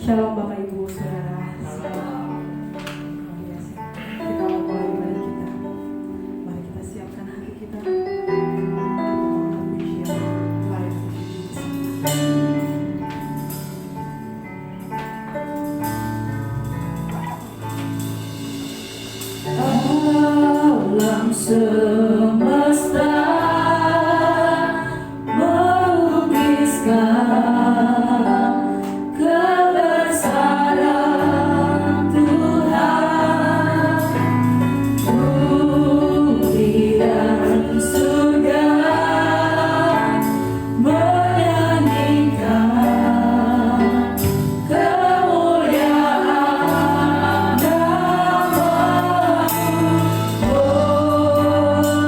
Shalom Bapak Ibu Saudara. Kita mau mulai ibadah kita. Mari kita siapkan hati kita. Kita mengangkat pujian layak Alam semesta melukiskan kebesaran Tuhan, bumi dan surga menyanyikan kemuliaan nama-Mu. Oh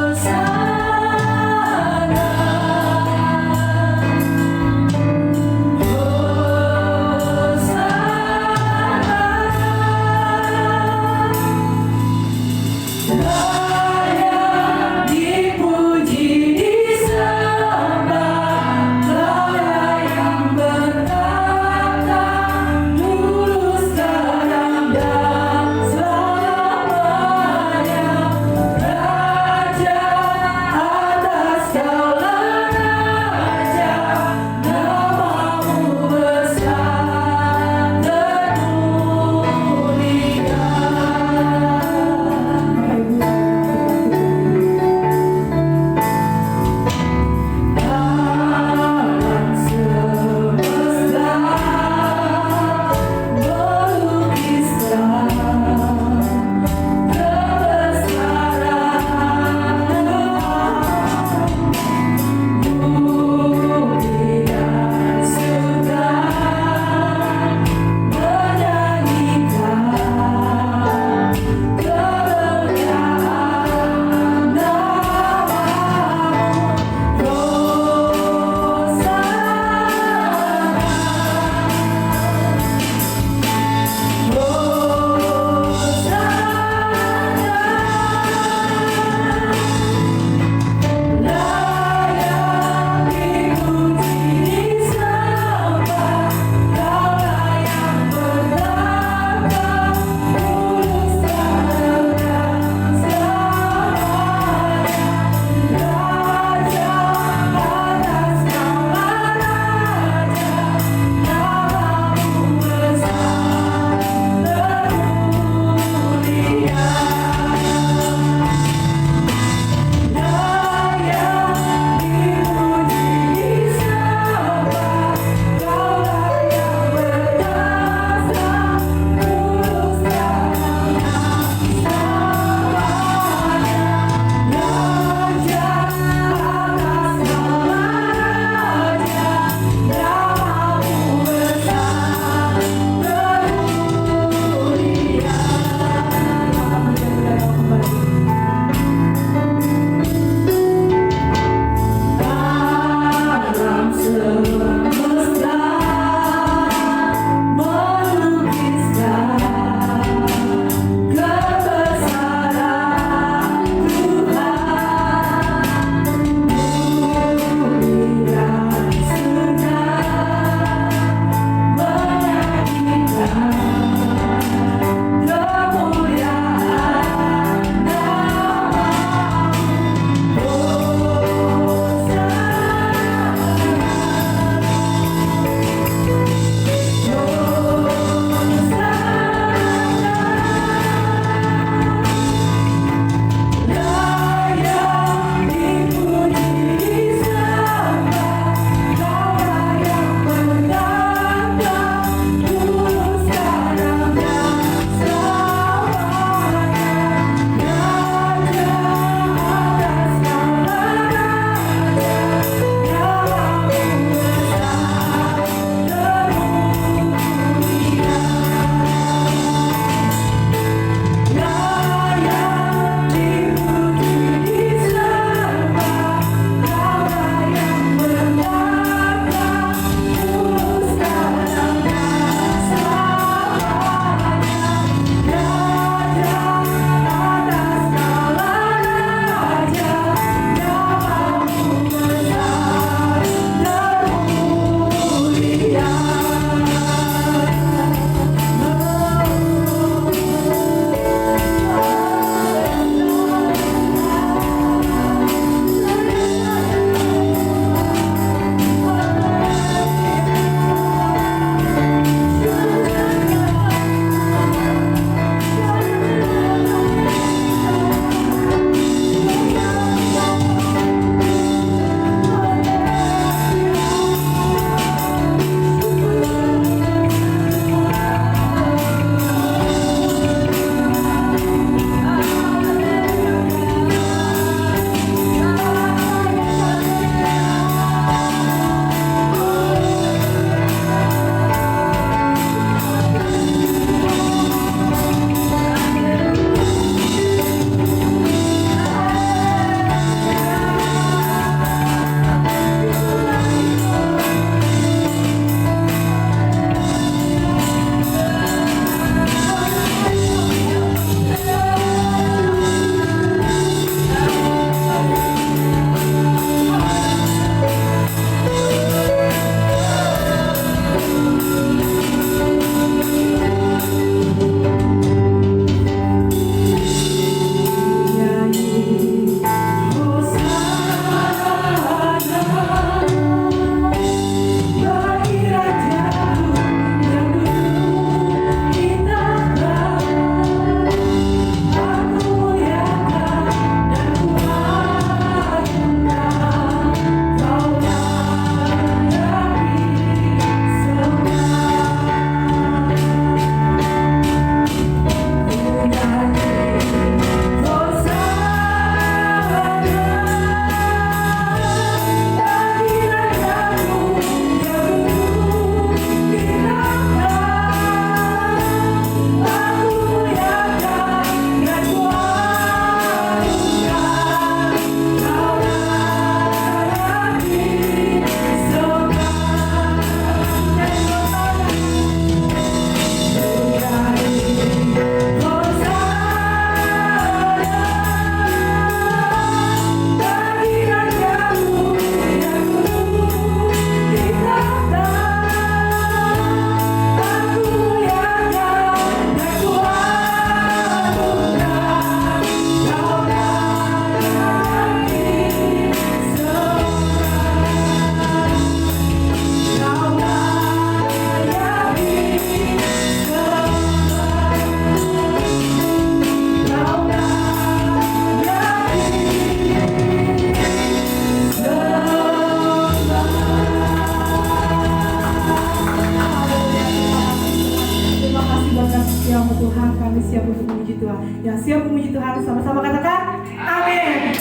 nama Tuhan, kami siap untuk memuji Tuhan. Yang siap memuji Tuhan sama-sama katakan amin.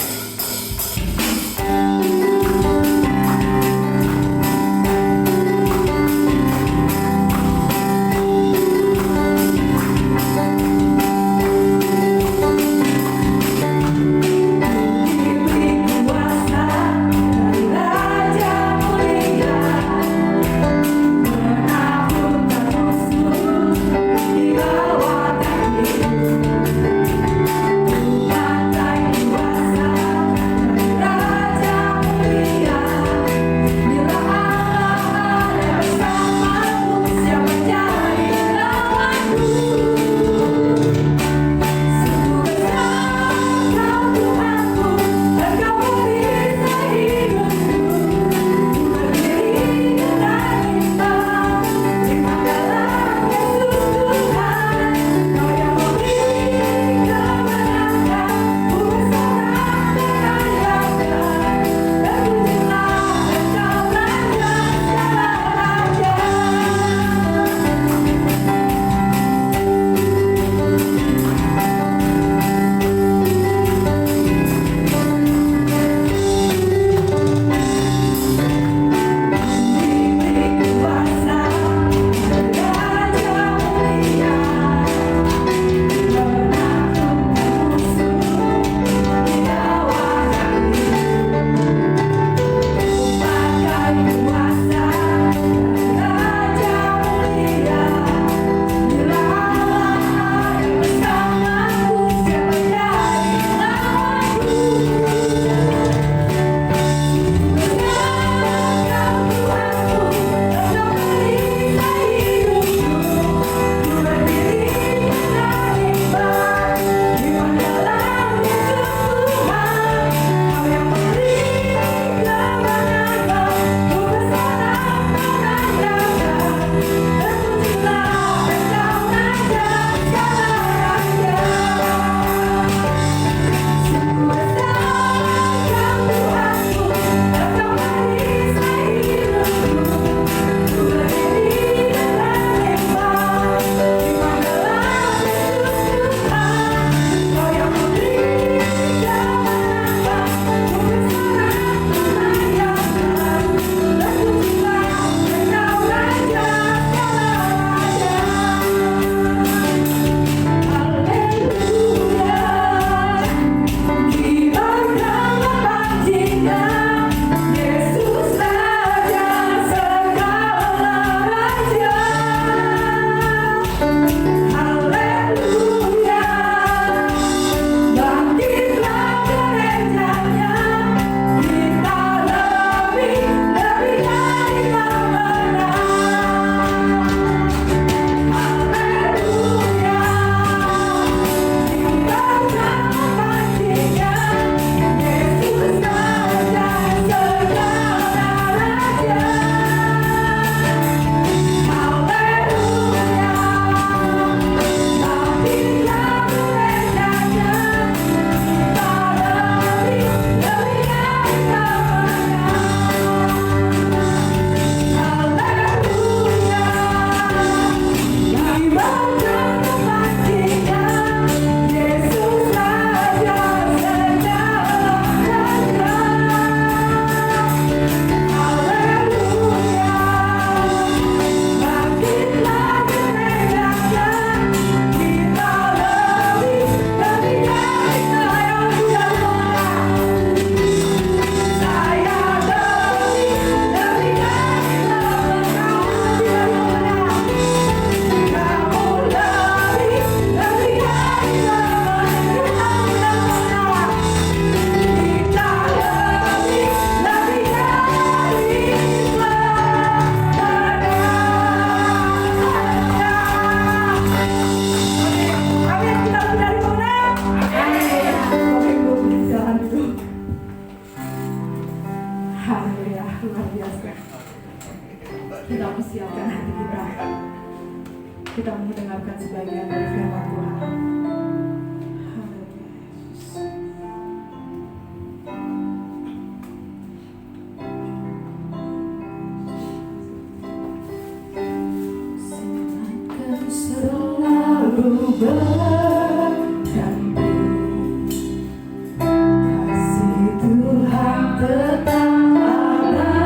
Kita mendengarkan sebagian dari firman Tuhan. Haleluya. Selalu berganti. Kasih Tuhan tetap abadi,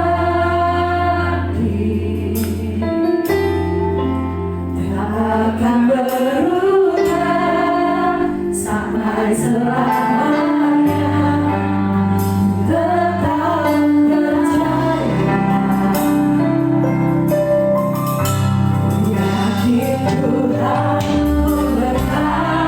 tak akan berubah sampai selamanya. Tetap percaya, yakin Tuhan berkata.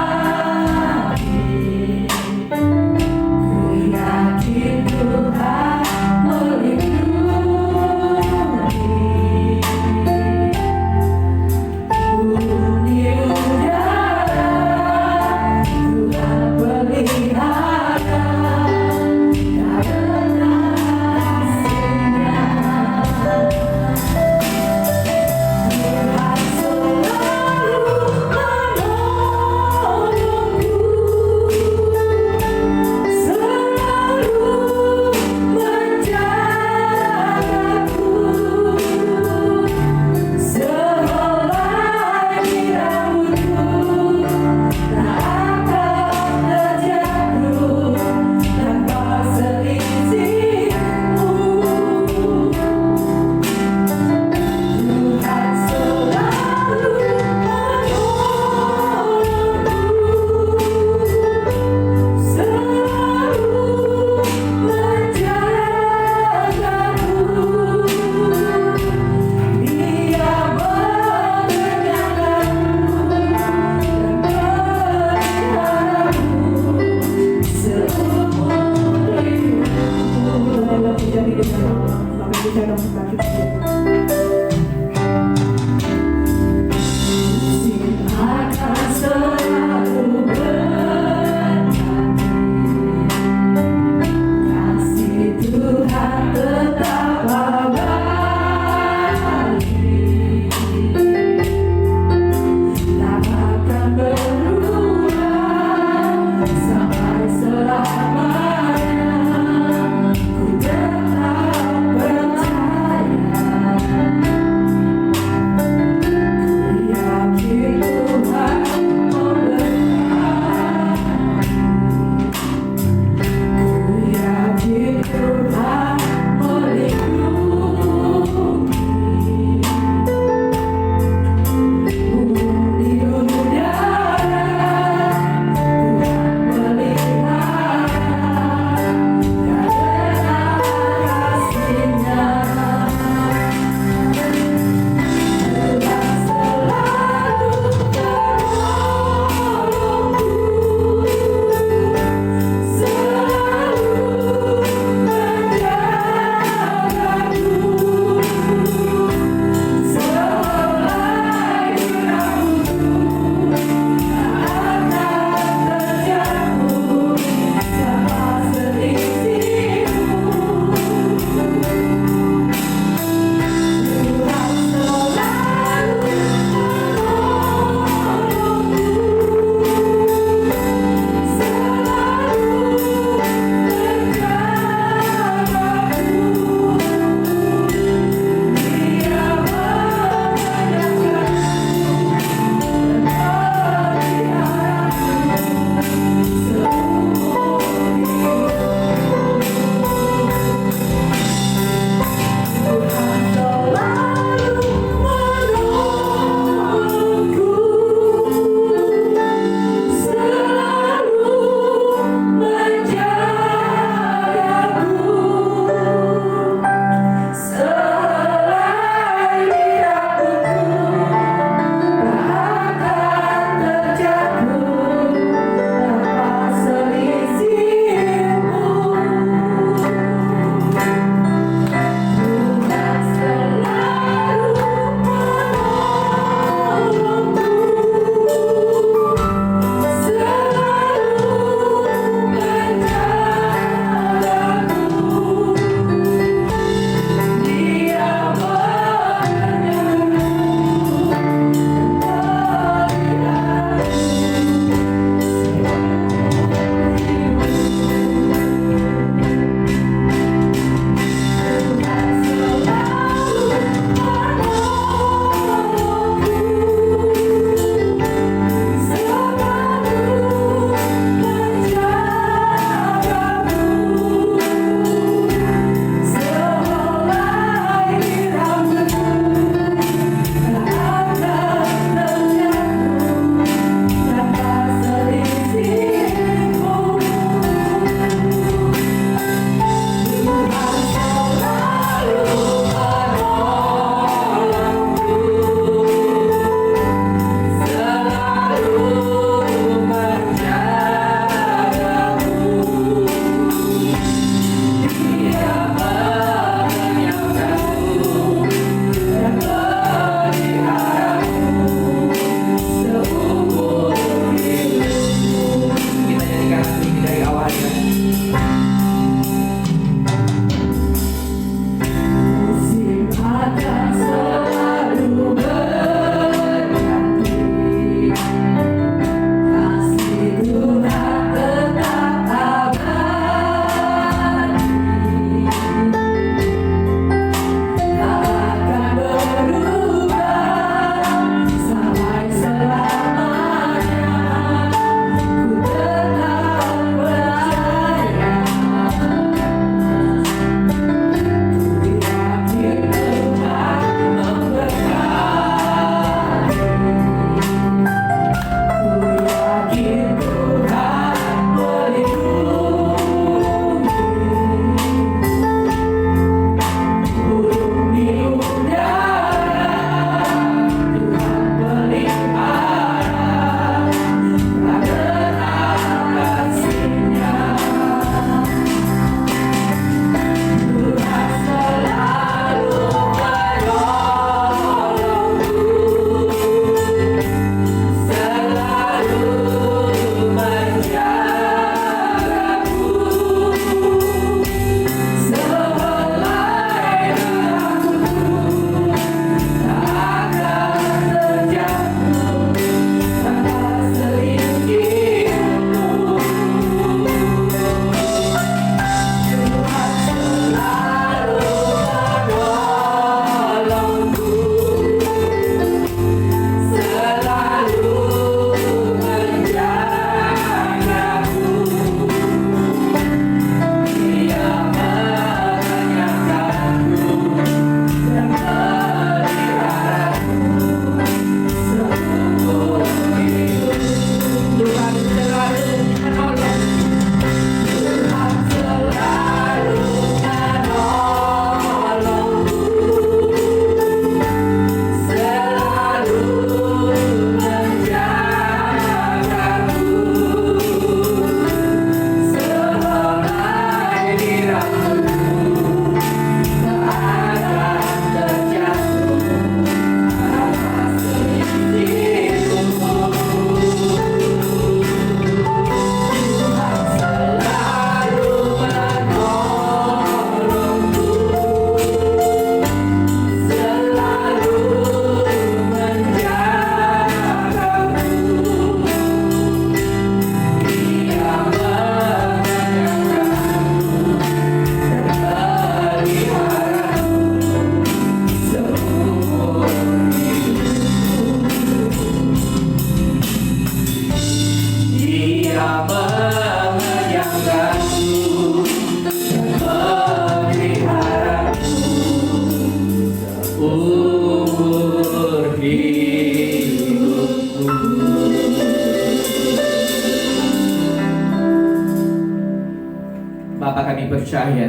Bapa, kami percaya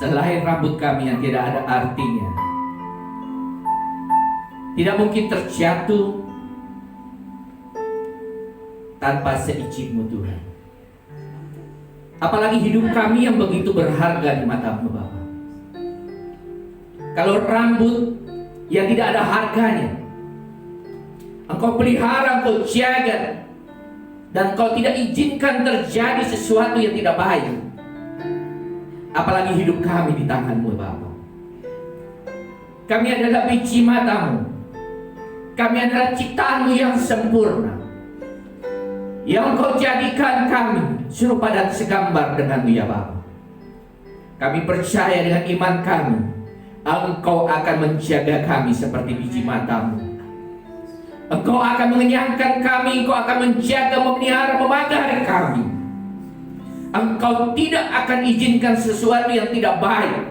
selain rambut kami yang tidak ada artinya, tidak mungkin terjatuh tanpa seizin-Mu Tuhan. Apalagi hidup kami yang begitu berharga di mata-Mu Bapa. Kalau rambut yang tidak ada harganya Engkau pelihara, Engkau jaga, dan Engkau tidak izinkan terjadi sesuatu yang tidak baik, apalagi hidup kami di tangan-Mu Bapa. Kami adalah biji mata-Mu, kami adalah ciptaan-Mu yang sempurna, yang Engkau jadikan kami serupa dan segambar dengan-Mu ya Bapa. Kami percaya dengan iman kami, Engkau akan menjaga kami seperti biji mata-Mu. Engkau akan mengenyangkan kami, Engkau akan menjaga, memelihara, memagari kami. Engkau tidak akan izinkan sesuatu yang tidak baik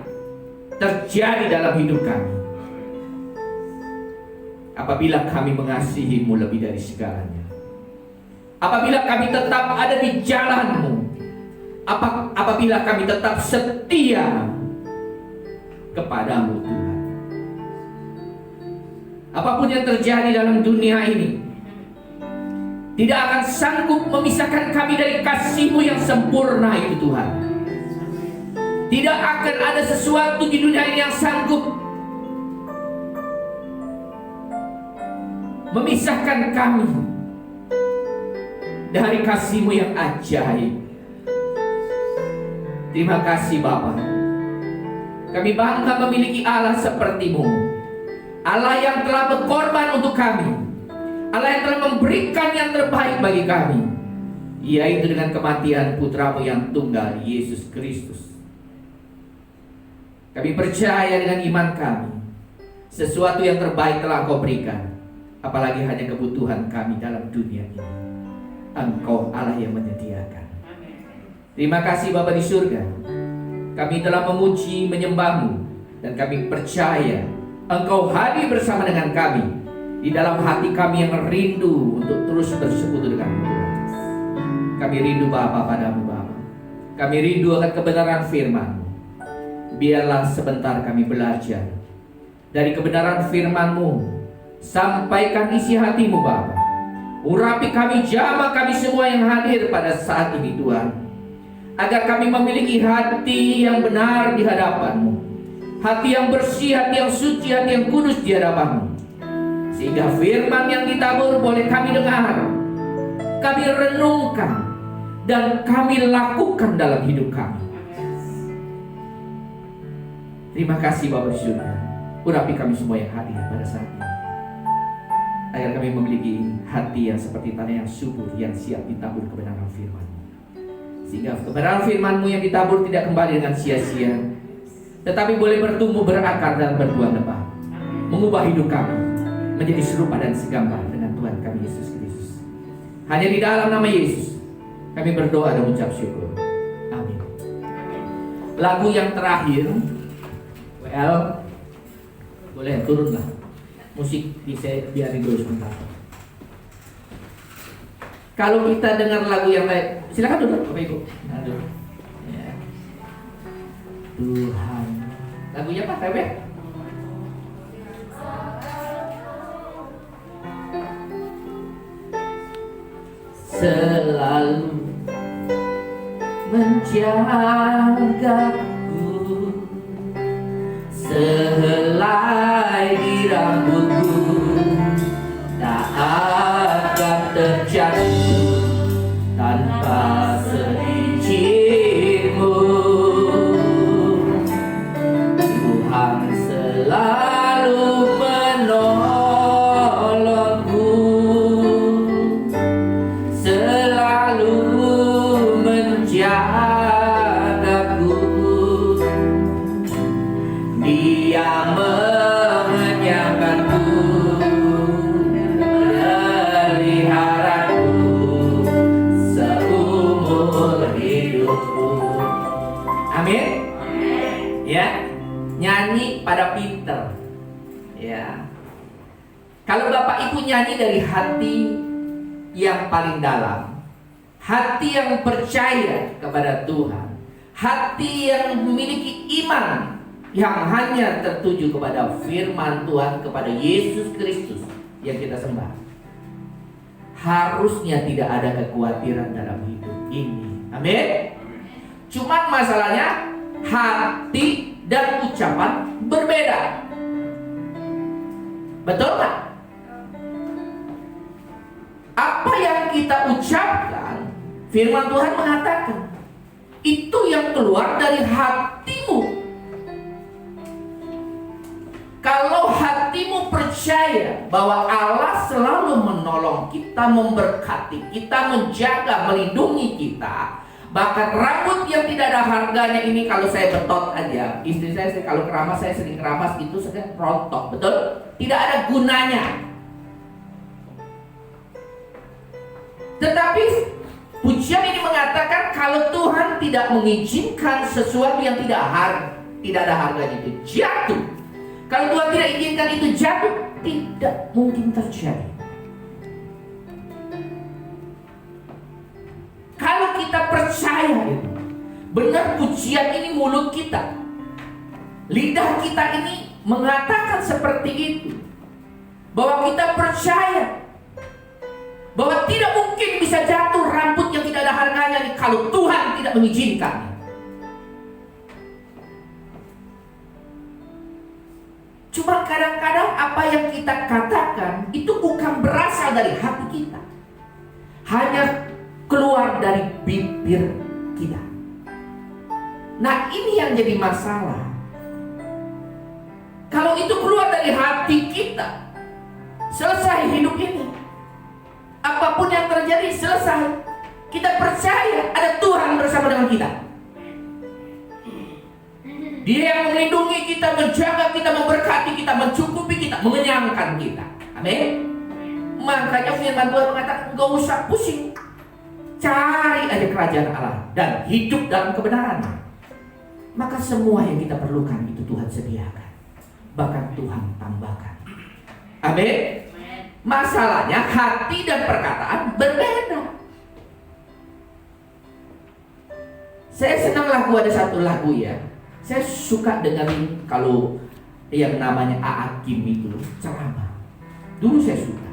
terjadi dalam hidup kami. Apabila kami mengasihi-Mu lebih dari segalanya, apabila kami tetap ada di jalan-Mu, apabila kami tetap setia kepada-Mu Tuhan. Apapun yang terjadi dalam dunia ini tidak akan sanggup memisahkan kami dari kasih-Mu yang sempurna itu Tuhan. Tidak akan ada sesuatu di dunia ini yang sanggup memisahkan kami dari kasih-Mu yang ajaib. Terima kasih Bapa. Kami bangga memiliki Allah seperti-Mu, Allah yang telah berkorban untuk kami, Allah yang telah memberikan yang terbaik bagi kami, yaitu dengan kematian Putra-Mu yang tunggal, Yesus Kristus. Kami percaya dengan iman kami, sesuatu yang terbaik telah Engkau berikan, apalagi hanya kebutuhan kami dalam dunia ini. Engkau Allah yang menyediakan. Terima kasih Bapa di surga. Kami telah memuji, menyembah-Mu, dan kami percaya Engkau hadir bersama dengan kami di dalam hati kami yang rindu untuk terus bersekutu dengan-Mu Tuhan. Kami rindu Bapa padamu Bapa. Kami rindu akan kebenaran firman-Mu. Biarlah sebentar kami belajar dari kebenaran firman-Mu. Sampaikan isi hati-Mu Bapa. Urapi kami, jamah kami semua yang hadir pada saat ini Tuhan, agar kami memiliki hati yang benar di hadapan-Mu, hati yang bersih, hati yang suci, hati yang kudus di hadapan-Mu, sehingga firman yang ditabur boleh kami dengar, kami renungkan, dan kami lakukan dalam hidup kami. Terima kasih Bapa di surga. Urapi kami semua yang hadir pada saat ini, agar kami memiliki hati yang seperti tanah yang subur, yang siap ditabur kebenaran firman-Mu, sehingga kebenaran firman-Mu yang ditabur tidak kembali dengan sia-sia, tetapi boleh bertumbuh, berakar, dan berbuah lebat, mengubah hidup kami menjadi serupa dan segambar dengan Tuhan kami Yesus Kristus. Hanya di dalam nama Yesus kami berdoa dan mengucap syukur. Amin. Lagu yang terakhir, boleh turunlah musik, bisa biarin dulu sebentar. Kalau kita dengar lagu yang lain, silakan duduk Bapak Ibu. Ya. Tuhan, lagunya apa Tebe? Selalu menjagaku, sehelai di rambutku tak akan terjatuh tanpa seizin-Mu. Tuhan selalu menolongku, selalu menjagaku. Dia mengenyangkanku, meliharaku seumur hidupku. Amin. Ya, nyanyi pada pinter. Ya. Kalau Bapak Ibu nyanyi dari hati yang paling dalam, hati yang percaya kepada Tuhan, hati yang memiliki iman yang hanya tertuju kepada firman Tuhan, kepada Yesus Kristus yang kita sembah, harusnya tidak ada kekhawatiran dalam hidup ini. Amin. Cuma masalahnya hati dan ucapan berbeda. Betul nggak? Apa yang kita ucapkan, firman Tuhan mengatakan itu yang keluar dari hatimu. Kalau hatimu percaya bahwa Allah selalu menolong kita, memberkati kita, menjaga, melindungi kita, bahkan rambut yang tidak ada harganya ini, kalau saya betot aja, istri saya kalau keramas, saya sering keramas itu sedang rontok, betul? Tidak ada gunanya. Tetapi pujian ini mengatakan kalau Tuhan tidak mengizinkan sesuatu yang tidak ada harganya itu jatuh. Kalau Tuhan tidak izinkan itu jatuh, tidak mungkin terjadi. Kalau kita percaya itu, benar pujian ini mulut kita, lidah kita ini mengatakan seperti itu, bahwa kita percaya bahwa tidak mungkin bisa jatuh rambut yang tidak ada harganya kalau Tuhan tidak mengizinkan. Cuma kadang-kadang apa yang kita katakan itu bukan berasal dari hati kita, hanya keluar dari bibir kita. Nah, ini yang jadi masalah. Kalau itu keluar dari hati kita, selesai hidup ini. Apapun yang terjadi selesai. Kita percaya ada Tuhan bersama dengan kita. Dia yang melindungi kita, menjaga kita, memberkati kita, mencukupi kita, mengenyangkan kita. Amin. Makanya firman Tuhan mengatakan, gak usah pusing, cari aja kerajaan Allah dan hidup dalam kebenaran. Maka semua yang kita perlukan itu Tuhan sediakan, bahkan Tuhan tambahkan. Amin. Masalahnya hati dan perkataan berbeda. Saya senang lagu, ada satu lagu ya, saya suka dengerin kalau yang namanya A.A. Kim itu ceramah. Dulu saya suka.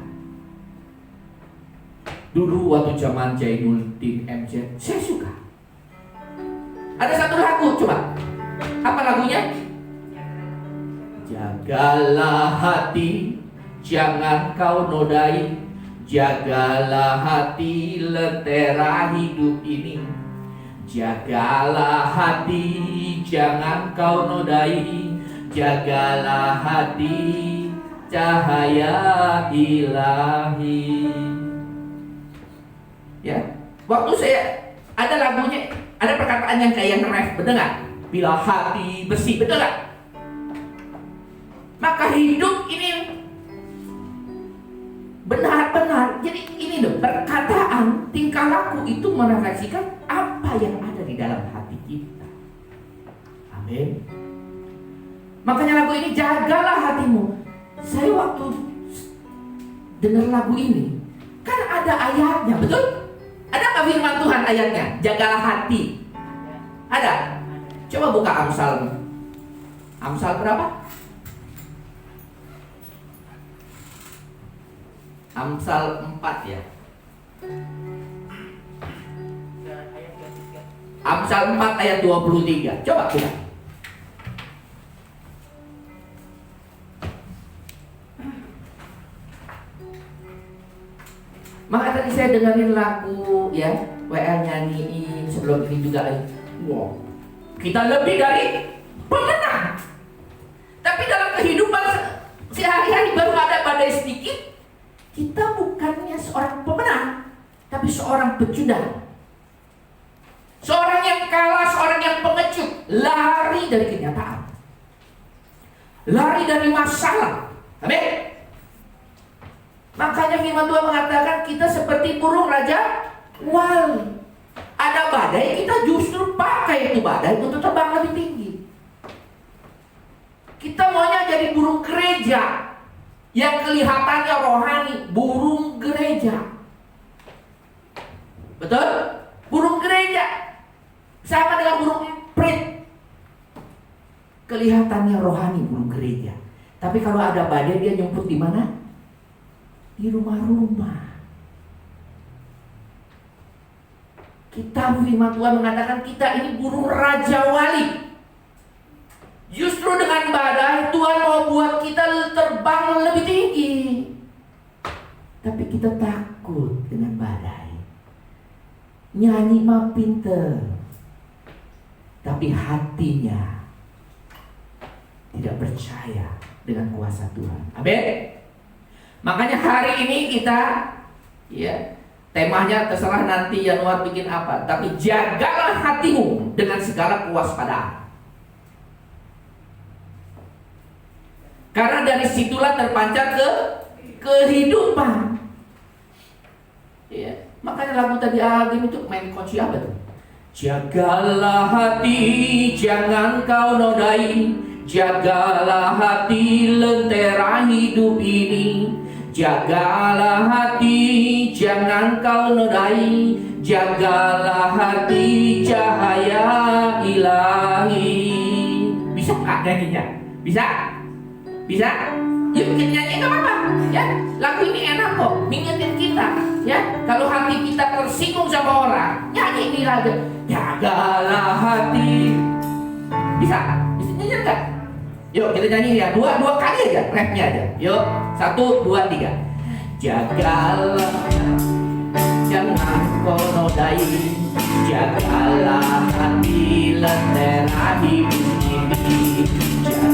Dulu waktu zaman Jainuddin MZ, saya suka. Ada satu lagu, coba. Apa lagunya? Jagalah hati, jangan kau nodai. Jagalah hati, lentera hidup ini. Jagalah hati, jangan kau nodai. Jagalah hati, cahaya ilahi. Ya, waktu saya ada lagunya, ada perkataan yang kayak nge-ref, bener gak? Bila hati bersih, betul gak? Maka hidup ini benar-benar. Jadi ini loh, perkataan, tingkah laku itu merefleksikan apa yang ada di dalam hati kita. Amin. Makanya lagu ini, jagalah hatimu. Saya waktu dengar lagu ini, kan ada ayatnya, betul? Ada nggak firman Tuhan ayatnya? Jagalah hati. Ada? Coba buka Amsal. Amsal berapa? Amsal 4 ya. Amsal 4 ayat 23. Coba buka. Maka tadi saya dengerin lagu ya, WL nyanyiin, sebelum ini juga. Wow, kita lebih dari pemenang. Tapi dalam kehidupan sehari-hari baru ada badai sedikit, kita bukannya seorang pemenang, tapi seorang pecundang. Seorang yang kalah, seorang yang pengecut, lari dari kenyataan, lari dari masalah. Amin. Makanya firman Tuhan mengatakan kita seperti burung raja wali. Ada badai, kita justru pakai itu badai untuk terbang lebih tinggi. Kita maunya jadi burung gereja yang kelihatannya rohani, burung gereja. Betul? Burung gereja sama dengan burung emprit. Kelihatannya rohani burung gereja, tapi kalau ada badai dia nyumput di mana? Di rumah-rumah. Kitab firman Tuhan mengatakan kita ini burung raja wali. Justru dengan badai Tuhan mau buat kita terbang lebih tinggi. Tapi kita takut dengan badai. Nyanyi mah pinter, tapi hatinya tidak percaya dengan kuasa Tuhan. Amin. Makanya hari ini kita, ya, temanya terserah nanti Januari bikin apa, tapi jagalah hatimu dengan segala kewaspadaan. Karena dari situlah terpancar kehidupan. Ya, makanya lagu tadi Agim itu main kunci apa tuh? Jagalah hati, jangan kau nodai. Jagalah hati, lentera hidup ini. Jagalah hati, jangan kau nodai. Jagalah hati, cahaya ilahi. Bisa nggak nyanyinya? Bisa? Bisa? Yuk kita nyanyi, nggak apa-apa. Ya, lagu ini enak kok, mengingatkan kita. Ya, kalau hati kita tersinggung sama orang, nyanyi ini lagu. Jagalah hati. Bisa? Bisa nyanyi nggak? Yuk kita nyanyi ya, dua kali aja, rapnya aja. Yuk, 1, 2, 3. Jagalah, jangan kau nodai. Jagalah hati, lentera hidup ini.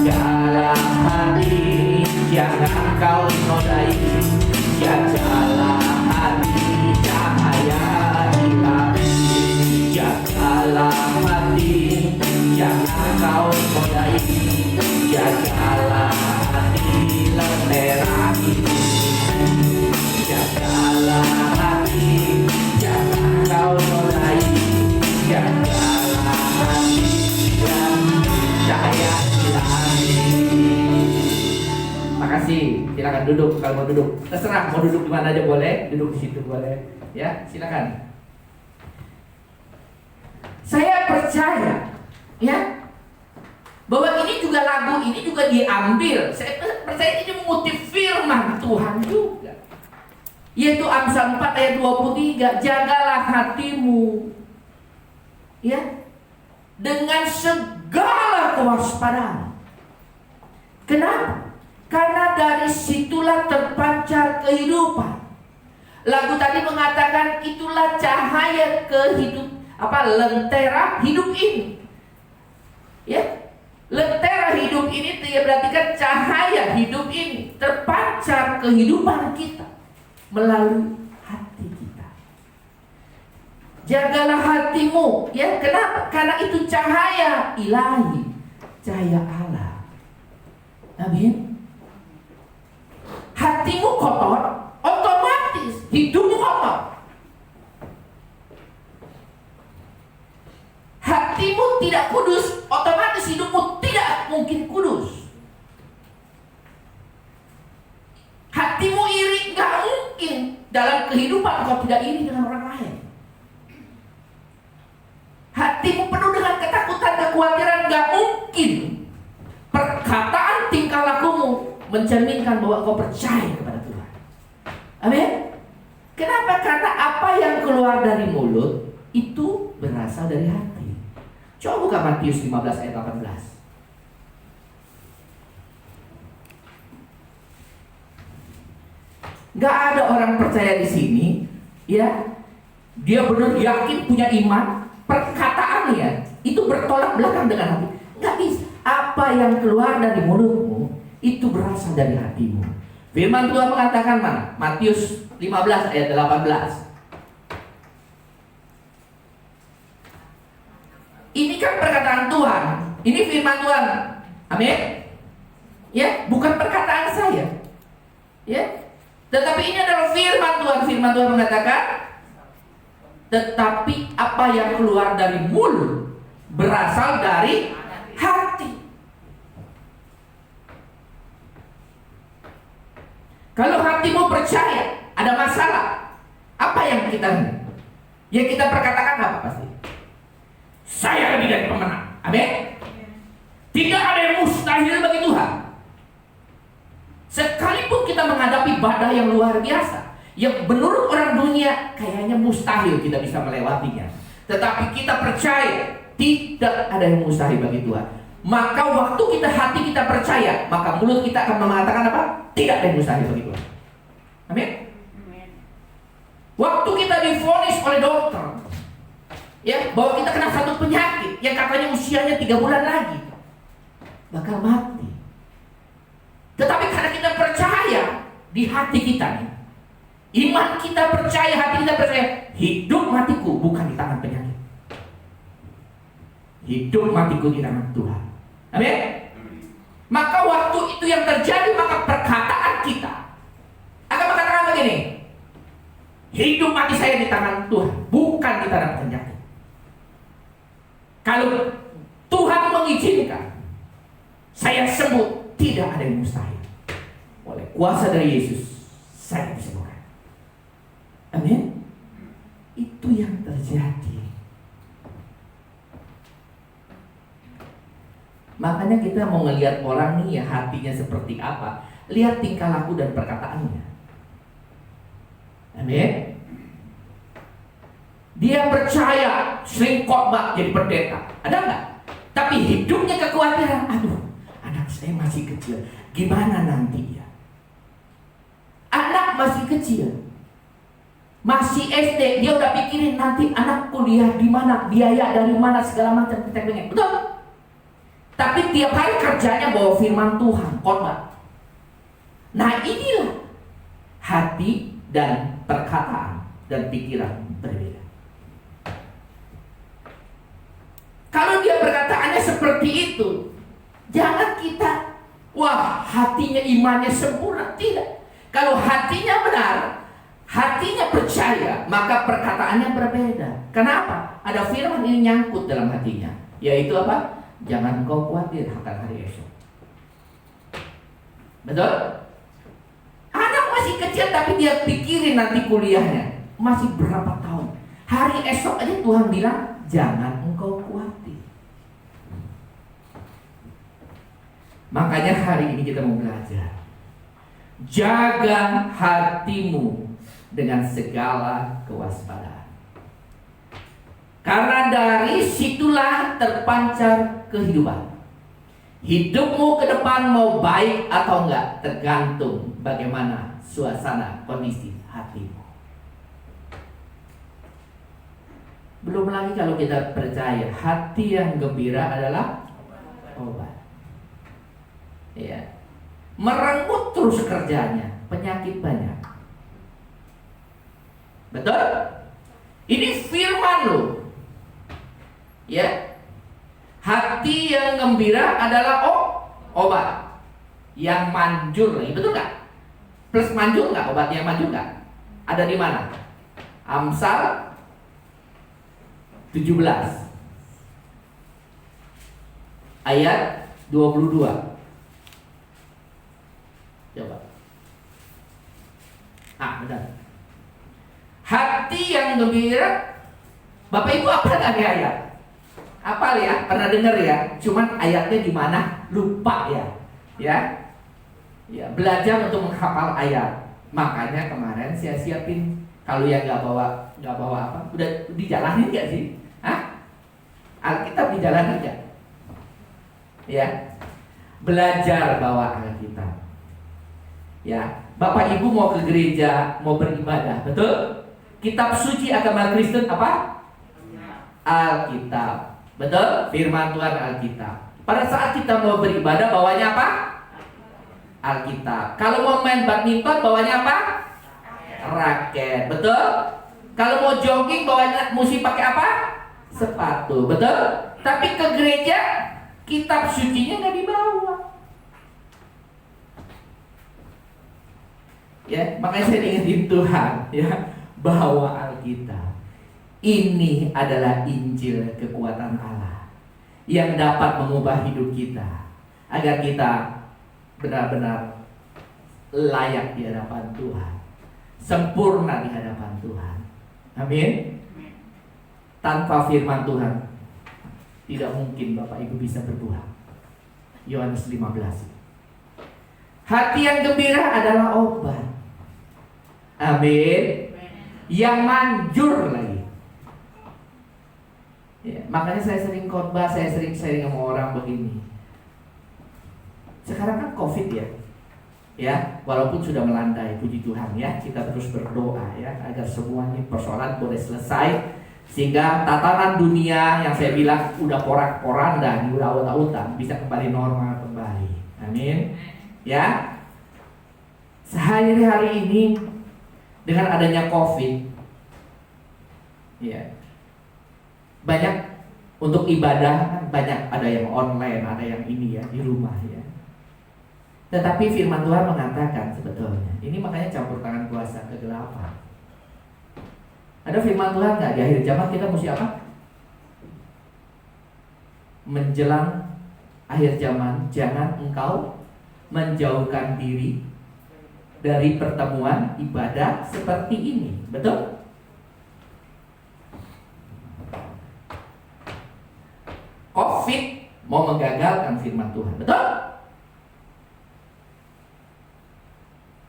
Jagalah hati, jangan kau nodai. Jagalah hati, cahaya ilahi. Jagalah hati, jangan kau nodai. Jagalah hati, lentera hidup ini. Jagalah hati, jangan kau nodai. Jagalah hati, dan cahaya ilahi. Makasih. Silakan duduk kalau mau duduk. Terserah mau duduk di mana aja boleh, duduk di situ boleh. Ya, silakan. Saya percaya, ya, bahwa ini juga lagu ini juga diambil. Saya percaya ini mengutip firman Tuhan juga, yaitu Amsal 4 ayat 23. Jagalah hatimu, ya, dengan segala kewaspadaan. Kenapa? Karena dari situlah terpancar kehidupan. Lagu tadi mengatakan itulah cahaya lentera hidup ini. Ya, lentera hidup ini dia berarti kan cahaya hidup ini terpancar kehidupan kita melalui hati kita. Jagalah hatimu, ya, kenapa? Karena itu cahaya ilahi, cahaya Allah. Amin. Hatimu kotor, otomatis hidupmu kotor. Hatimu tidak kudus, otomatis hidupmu tidak mungkin kudus. Hatimu iri, gak mungkin dalam kehidupan kau tidak iri dengan orang lain. Hatimu penuh dengan ketakutan, kekhawatiran, gak mungkin perkataan tingkah lakumu mencerminkan bahwa kau percaya kepada Tuhan. Amin. Kenapa? Karena apa yang keluar dari mulut itu berasal dari hati. Coba buka Matius 15 ayat 18. Gak ada orang percaya di sini, ya, dia benar yakin punya iman, perkataannya itu bertolak belakang dengan hati. Gak bisa. Apa yang keluar dari mulutmu itu berasal dari hatimu. Firman Tuhan mengatakan mana? Matius 15 ayat 18. Ini kan perkataan Tuhan. Ini firman Tuhan. Amin. Ya, bukan perkataan saya. Ya. Tetapi ini adalah firman Tuhan. Firman Tuhan mengatakan, tetapi apa yang keluar dari mulut berasal dari hati. Kalau hatimu percaya ada masalah, apa yang kita Yang kita perkatakan apa pasti? Saya lebih dari pemenang. Amin. Tidak ada yang mustahil bagi Tuhan. Sekalipun kita menghadapi badai yang luar biasa, yang menurut orang dunia kayaknya mustahil kita bisa melewatinya, tetapi kita percaya tidak ada yang mustahil bagi Tuhan. Maka waktu hati kita percaya, maka mulut kita akan mengatakan apa? Tidak ada yang mustahil bagi Tuhan. Amin. Waktu kita divonis oleh dokter, ya, bahwa kita kena satu penyakit yang katanya usianya 3 bulan lagi bakal mati, tetapi karena kita percaya di hati kita nih, iman kita percaya, hati kita percaya, hidup matiku bukan di tangan penyakit, hidup matiku di tangan Tuhan. Amin. Maka waktu itu yang terjadi, maka perkataan kita akan mengatakan begini, hidup mati saya di tangan Tuhan, bukan di tangan penyakit. Kalau Tuhan mengizinkan saya sembuh, tidak ada yang mustahil. Oleh kuasa dari Yesus, saya disembuhkan. Amin. Itu yang terjadi. Makanya kita mau ngelihat orang nih ya, hatinya seperti apa, lihat tingkah laku dan perkataannya. Amin. Dia percaya sering khotbah jadi pendeta, ada nggak? Tapi hidupnya kekhawatiran, aduh, anak saya masih kecil, gimana nanti ya? Anak masih kecil, masih SD, dia udah pikirin nanti anak kuliah di mana, biaya dari mana, segala macam kita pengen, betul? Tapi tiap hari kerjanya bawa firman Tuhan, khotbah. Nah inilah hati dan perkataan dan pikiran berbeda. Kalau dia perkataannya seperti itu, jangan kita, wah hatinya imannya sempurna. Tidak. Kalau hatinya benar, hatinya percaya, maka perkataannya berbeda. Kenapa? Ada firman ini nyangkut dalam hatinya, yaitu apa? Jangan kau khawatir akan hari esok. Betul? Anak masih kecil tapi dia pikirin nanti kuliahnya masih berapa tahun. Hari esok aja Tuhan bilang jangan engkau khawatir. Makanya hari ini kita mau belajar, jaga hatimu dengan segala kewaspadaan, karena dari situlah terpancar kehidupan. Hidupmu ke depan mau baik atau enggak tergantung bagaimana suasana kondisi hatimu. Belum lagi kalau kita percaya hati yang gembira adalah obat. Ya. Merenggut terus kerjanya, penyakit banyak. Betul? Ini firman loh. Ya. Hati yang gembira adalah obat yang manjur, betul nggak? Plus manjur nggak? Obat yang manjur nggak? Ada di mana? Amsal 17 ayat 22. Coba. Benar. Hati yang gembira, Bapak Ibu apa lagi ayat? Apa ya? Pernah dengar ya? Cuman ayatnya di mana? Lupa ya. Ya, belajar untuk menghafal ayat. Makanya kemarin saya siapin, kalau yang nggak bawa apa, udah dijalanin nggak sih? Alkitab dijalanin nggak? Ya, belajar bawa Alkitab. Ya, Bapak Ibu mau ke gereja, mau beribadah, betul? Kitab suci agama Kristen apa? Alkitab. Betul? Firman Tuhan Alkitab. Pada saat kita mau beribadah bawanya apa? Alkitab. Kalau mau main badminton bawanya apa? Raket. Betul? Kalau mau jogging bawanya mesti pakai apa? Sepatu. Betul? Tapi ke gereja kitab sucinya nggak dibawa. Ya, makanya saya ingetin Tuhan, ya, bawa Alkitab. Ini adalah Injil kekuatan Allah yang dapat mengubah hidup kita agar kita benar-benar layak di hadapan Tuhan, sempurna di hadapan Tuhan. Amin. Tanpa firman Tuhan tidak mungkin Bapak Ibu bisa berbuah. Yohanes 15. Hati yang gembira adalah obat. Amin. Yang manjur lagi. Ya, makanya saya sering khotbah, saya sering sharing sama orang begini. Sekarang kan COVID ya. Ya, walaupun sudah melandai, puji Tuhan ya, kita terus berdoa ya agar semuanya persoalan boleh selesai, sehingga tatanan dunia yang saya bilang udah porak-poranda, udah auta-auta bisa kembali normal kembali. Amin. Ya. Sehari-hari ini dengan adanya COVID, ya, banyak untuk ibadah kan banyak, ada yang online, ada yang ini ya di rumah ya. Tetapi firman Tuhan mengatakan sebetulnya, ini makanya campur tangan kuasa kegelapan. Ada firman Tuhan nggak di akhir zaman kita mesti apa? Menjelang akhir zaman, jangan engkau menjauhkan diri dari pertemuan ibadah seperti ini. Betul? COVID mau menggagalkan firman Tuhan. Betul?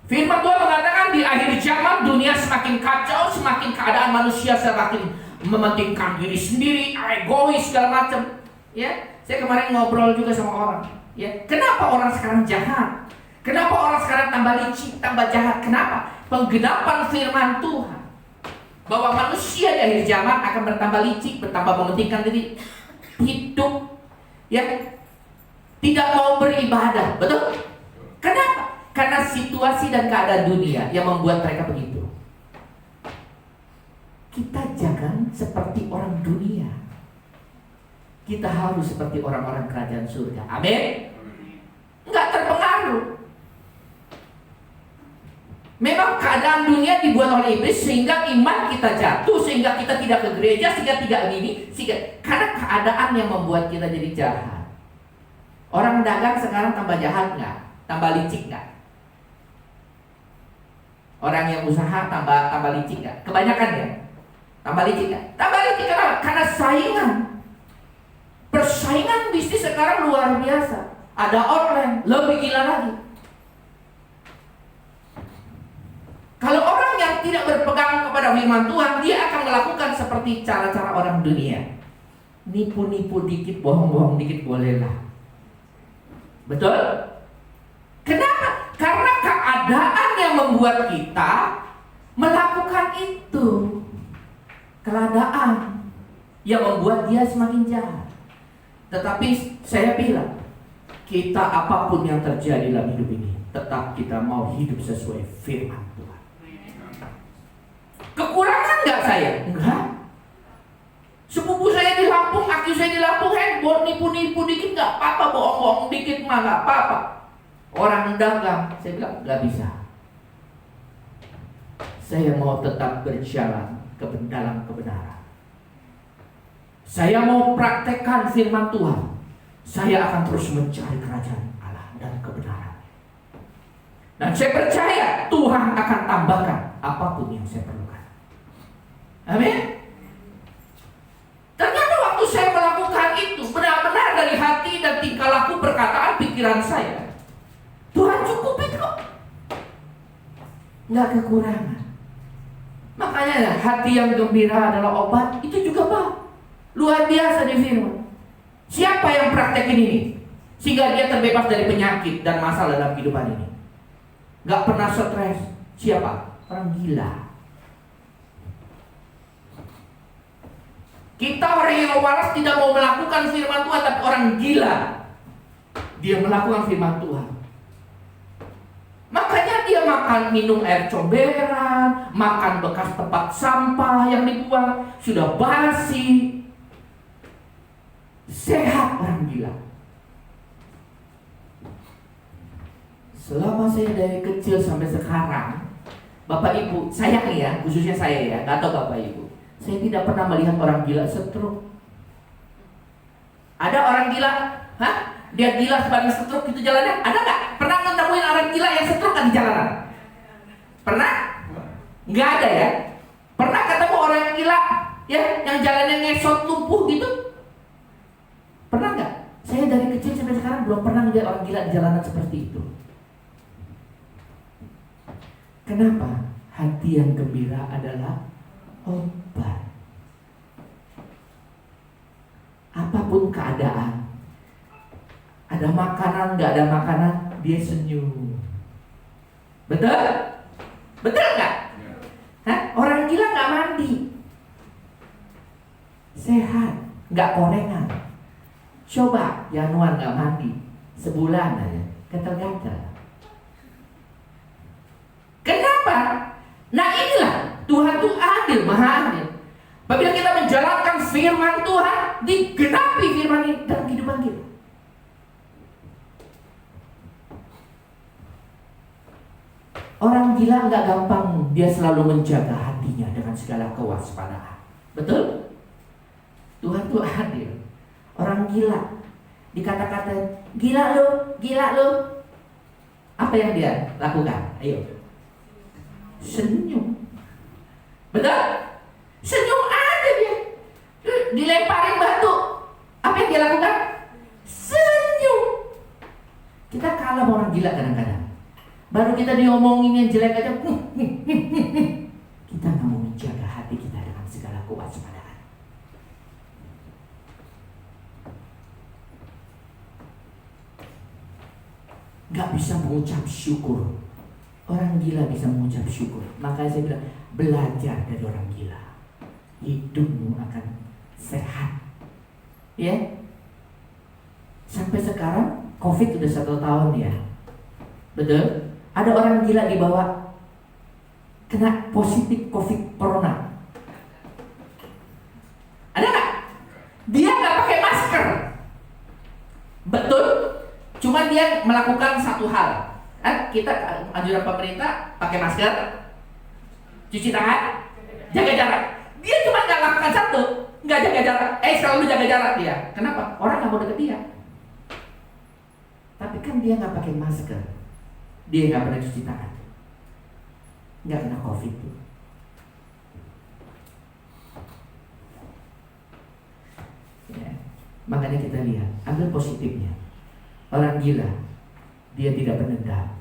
Firman Tuhan mengatakan di akhir zaman dunia semakin kacau, semakin keadaan manusia semakin mementingkan diri sendiri, egois segala macam. Ya, saya kemarin ngobrol juga sama orang. Ya, kenapa orang sekarang jahat? Kenapa orang sekarang tambah licik, tambah jahat? Kenapa? Penggenapan firman Tuhan bahwa manusia di akhir zaman akan bertambah licik, bertambah mementingkan diri, hidup, ya, tidak mau beribadah. Betul? Kenapa? Karena situasi dan keadaan dunia yang membuat mereka begitu. Kita jangan seperti orang dunia. Kita harus seperti orang-orang kerajaan surga. Amin. Enggak terpengaruh. Memang keadaan dunia dibuat oleh iblis sehingga iman kita jatuh, sehingga kita tidak ke gereja, sehingga tidak ini, sehingga karena keadaan yang membuat kita jadi jahat. Orang dagang sekarang tambah jahat nggak? Tambah licik nggak? Orang yang usaha tambah licik nggak? Kebanyakan ya? Tambah licik nggak? Tambah licik kenapa? Karena saingan. Persaingan bisnis sekarang luar biasa. Ada online, lebih gila lagi. Kalau orang yang tidak berpegang kepada firman Tuhan, dia akan melakukan seperti cara-cara orang dunia. Nipu-nipu dikit, bohong-bohong dikit bolehlah. Betul? Kenapa? Karena keadaan yang membuat kita melakukan itu. Keadaan yang membuat dia semakin jahat. Tetapi saya bilang, kita apapun yang terjadi dalam hidup ini, tetap kita mau hidup sesuai firman Tuhan. Kekurangan nggak saya? Enggak. Sepupu saya di Lampung, aki saya di Lampung, handphone nipu-nipu dikit nggak apa-apa, bohong-bohong dikit mah nggak apa-apa. Orang dagang, saya bilang nggak bisa. Saya mau tetap berjalan ke dalam kebenaran. Saya mau praktekkan firman Tuhan. Saya akan terus mencari kerajaan Allah dan kebenaran. Dan saya percaya Tuhan akan tambahkan apapun yang saya perlukan. Amin. Ternyata waktu saya melakukan itu benar-benar dari hati dan tingkah laku, perkataan, pikiran saya, Tuhan cukupin kok. Nggak kekurangan. Makanya hati yang gembira adalah obat. Itu juga Pak, luar biasa di firman. Siapa yang praktekin ini sehingga dia terbebas dari penyakit dan masalah dalam kehidupan ini? Nggak pernah stres. Siapa? Orang gila. Kita orang yang waras tidak mau melakukan firman Tuhan, tapi orang gila dia melakukan firman Tuhan. Makanya dia makan minum air comberan, makan bekas tempat sampah yang dibuang, sudah basi. Sehat orang gila. Selama saya dari kecil sampai sekarang, Bapak Ibu, saya nih ya, khususnya saya ya, nggak tahu Bapak Ibu, saya tidak pernah melihat orang gila stroke. Ada orang gila, hah? Dia gila sebagai stroke gitu jalannya? Ada nggak? Pernah nemuin orang gila yang stroke kan di jalanan? Pernah? Nggak ada ya? Pernah ketemu orang yang gila ya, yang jalannya ngesot lumpuh gitu. Pernah nggak? Saya dari kecil sampai sekarang belum pernah lihat orang gila di jalanan seperti itu. Kenapa? Hati yang gembira adalah obat. Apapun keadaan, ada makanan, nggak ada makanan, dia senyum. Betul? Betul nggak? Hah? Orang gila nggak mandi, sehat, nggak korengan. Coba Januar nggak mandi sebulan aja, gatal-gatal. Kenapa? Nah inilah Tuhan tuh adil, maha adil. Apabila kita menjalankan firman Tuhan, digenapi firman ini dalam kehidupan kita. Orang gila nggak gampang, dia selalu menjaga hatinya dengan segala kewaspadaan. Betul? Tuhan tuh adil. Orang gila dikata-kata gila lo. Apa yang dia lakukan? Ayo. Senyum. Betul? Senyum aja dia. Dilemparin batu. Apa yang dia lakukan? Senyum. Kita kalah sama orang gila kadang-kadang. Baru kita diomongin yang jelek aja. Kita nggak mau menjaga hati kita dengan segala kewaspadaan. Nggak bisa mengucap syukur. Orang gila bisa mengucap syukur. Makanya saya bilang, belajar dari orang gila. Hidupmu akan sehat. Ya. Sampai sekarang COVID udah 1 tahun ya. Betul? Ada orang gila di bawah kena positif COVID corona. Ada nggak? Dia nggak pakai masker. Betul? Cuma dia melakukan satu hal. Kita anjuran pemerintah pakai masker, cuci tangan, jaga jarak. Dia cuma nggak lakukan satu, nggak jaga jarak. Selalu jaga jarak dia. Kenapa? Orang nggak mau deket dia. Tapi kan dia nggak pakai masker, dia nggak pernah cuci tangan, nggak kena COVID tuh. Ya. Makanya kita lihat, ambil positifnya. Orang gila, dia tidak pendendam.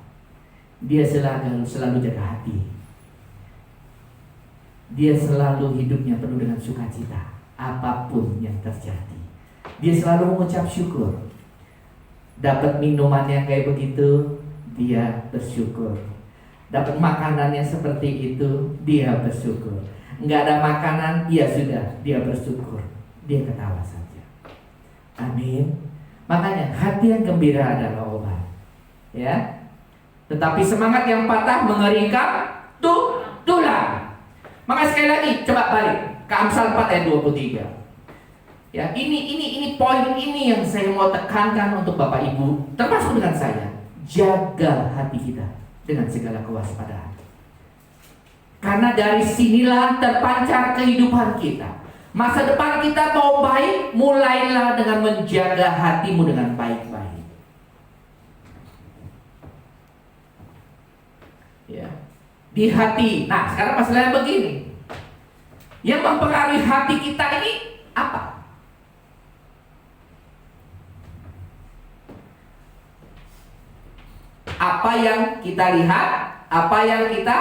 Dia selalu jaga hati. Dia selalu hidupnya penuh dengan sukacita, apapun yang terjadi. Dia selalu mengucap syukur. Dapat minuman yang kayak begitu, dia bersyukur. Dapat makanan yang seperti itu, dia bersyukur. Nggak ada makanan, ya sudah, dia bersyukur. Dia ketawa saja. Amin. Makanya hati yang gembira adalah obat. Ya. Tetapi semangat yang patah mengerikan tulang. Maka sekali lagi coba balik ke Amsal 4 ayat 23. Ya, ini poin ini yang saya mau tekankan untuk Bapak Ibu, termasuk dengan saya. Jaga hati kita dengan segala kewaspadaan. Karena dari sinilah terpancar kehidupan kita. Masa depan kita mau baik, mulailah dengan menjaga hatimu dengan baik-baik. Ya. Di hati. Nah, sekarang masalahnya begini. Yang mempengaruhi hati kita ini apa? Apa yang kita lihat, apa yang kita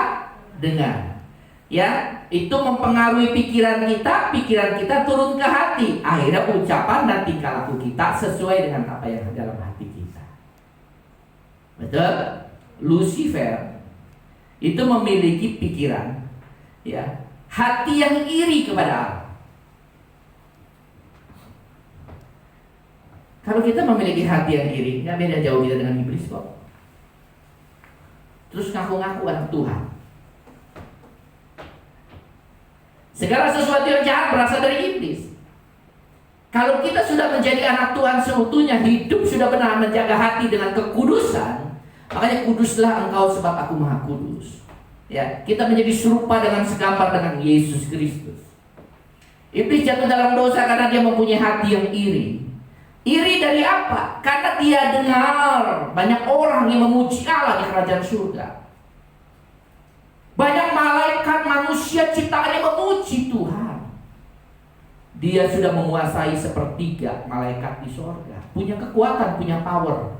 dengar. Ya, itu mempengaruhi pikiran kita turun ke hati. Akhirnya ucapan dan tingkah laku kita sesuai dengan apa yang ada dalam hati kita. Betul? Lucifer itu memiliki pikiran, ya, hati yang iri kepada Allah. Kalau kita memiliki hati yang iri, nggak beda jauh kita dengan iblis kok. Terus ngaku-ngaku anak Tuhan. Segala sesuatu yang jahat berasal dari iblis. Kalau kita sudah menjadi anak Tuhan seutuhnya, hidup sudah benar menjaga hati dengan kekudusan, makanya kuduslah engkau sebab aku maha kudus. Ya, kita menjadi serupa dengan segambar dengan Yesus Kristus. Iblis jatuh dalam dosa karena dia mempunyai hati yang iri. Iri dari apa? Karena dia dengar banyak orang yang memuji Allah di kerajaan surga. Banyak malaikat manusia ciptaannya memuji Tuhan. Dia sudah menguasai sepertiga malaikat di sorga. Punya kekuatan, punya power.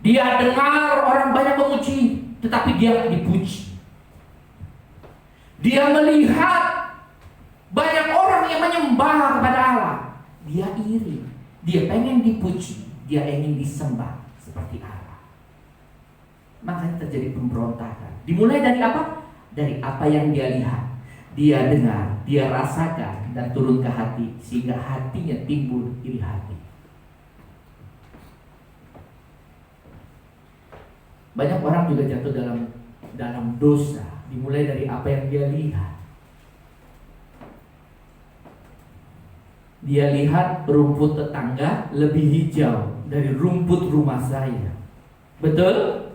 Dia dengar orang banyak memuji, tetapi dia dipuji. Dia melihat banyak orang yang menyembah kepada Allah. Dia iri. Dia pengen dipuji. Dia ingin disembah seperti Allah. Makanya terjadi pemberontakan. Dimulai dari apa? Dari apa yang dia lihat, dia dengar, dia rasakan, dan turun ke hati, sehingga hatinya timbul iri hati. Banyak orang juga jatuh dalam dosa, dimulai dari apa yang dia lihat. Dia lihat rumput tetangga lebih hijau dari rumput rumah saya. Betul?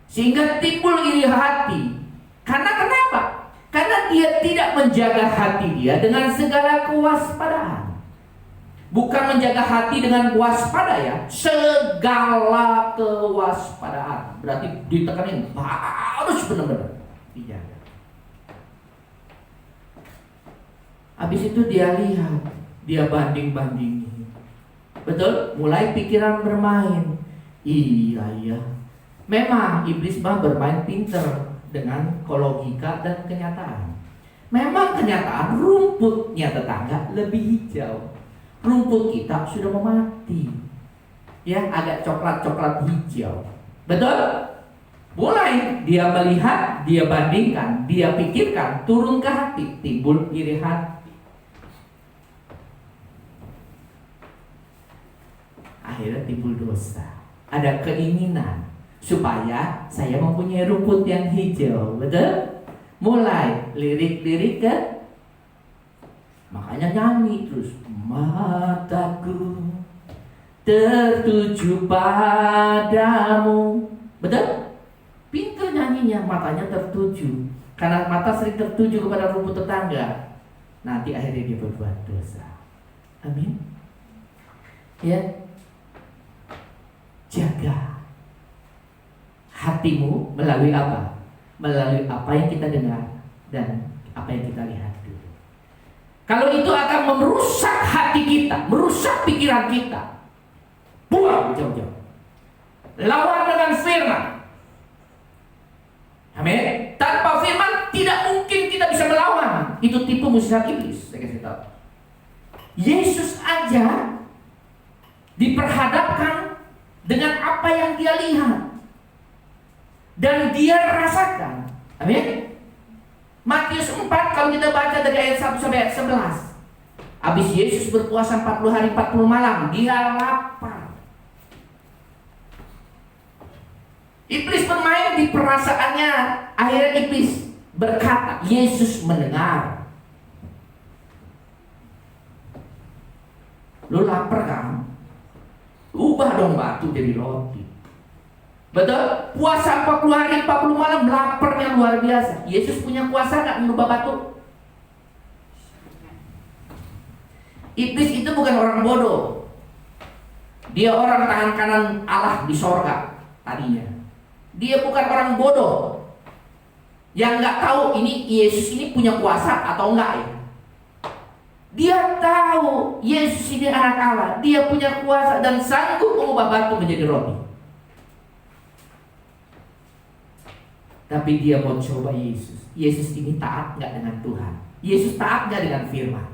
Sehingga timbul iri hati. Karena kenapa? Karena dia tidak menjaga hati dia dengan segala kewaspadaan. Bukan menjaga hati dengan waspada ya, segala kewaspadaan. Berarti ditekanin harus benar-benar dijaga. Habis itu dia lihat, dia banding-bandingi. Betul? Mulai pikiran bermain. Iya ya. Memang iblis mah bermain pinter dengan logika dan kenyataan. Memang kenyataan rumputnya tetangga lebih hijau. Rumput kita sudah mau mati. Ya, agak coklat-coklat hijau. Betul? Mulai dia melihat, dia bandingkan, dia pikirkan, turun ke hati, timbul iri hati. Akhirnya timbul dosa. Ada keinginan supaya saya mempunyai rumput yang hijau. Betul? Mulai lirik-lirik ke, makanya nyanyi terus. Mataku tertuju padamu. Betul? Pintar nyanyinya, matanya tertuju. Karena mata sering tertuju kepada rumput tetangga, nanti akhirnya dia berbuat dosa. Amin. Ya. Jaga hatimu melalui apa? Melalui apa yang kita dengar dan apa yang kita lihat dulu. Kalau itu akan merusak hati kita, merusak pikiran kita, buang jauh-jauh. Lawan dengan firman. Amin. Tanpa firman tidak mungkin kita bisa melawan. Itu tipu muslihat iblis. Saya kasih tahu. Yesus aja diperhadapkan dengan apa yang dia lihat dan dia rasakan. Amin. Matius 4 kalau kita baca dari ayat 1 sampai ayat 11. Habis Yesus berpuasa 40 hari 40 malam, dia lapar. Iblis bermain di perasaannya. Akhirnya iblis berkata, Yesus mendengar. Lu lapar kan? Ubah dong batu jadi roti. Betul? Puasa 40 hari 40 malam, laparnya luar biasa. Yesus punya kuasa gak merubah batu? Iblis itu bukan orang bodoh. Dia orang tangan kanan Allah di sorga tadinya. Dia bukan orang bodoh yang gak tahu ini Yesus ini punya kuasa atau enggak ya. Dia tahu Yesus ini anak Allah. Dia punya kuasa dan sanggup mengubah batu menjadi roti. Tapi dia mau coba Yesus. Yesus ini taat gak dengan Tuhan? Yesus taat gak dengan firman?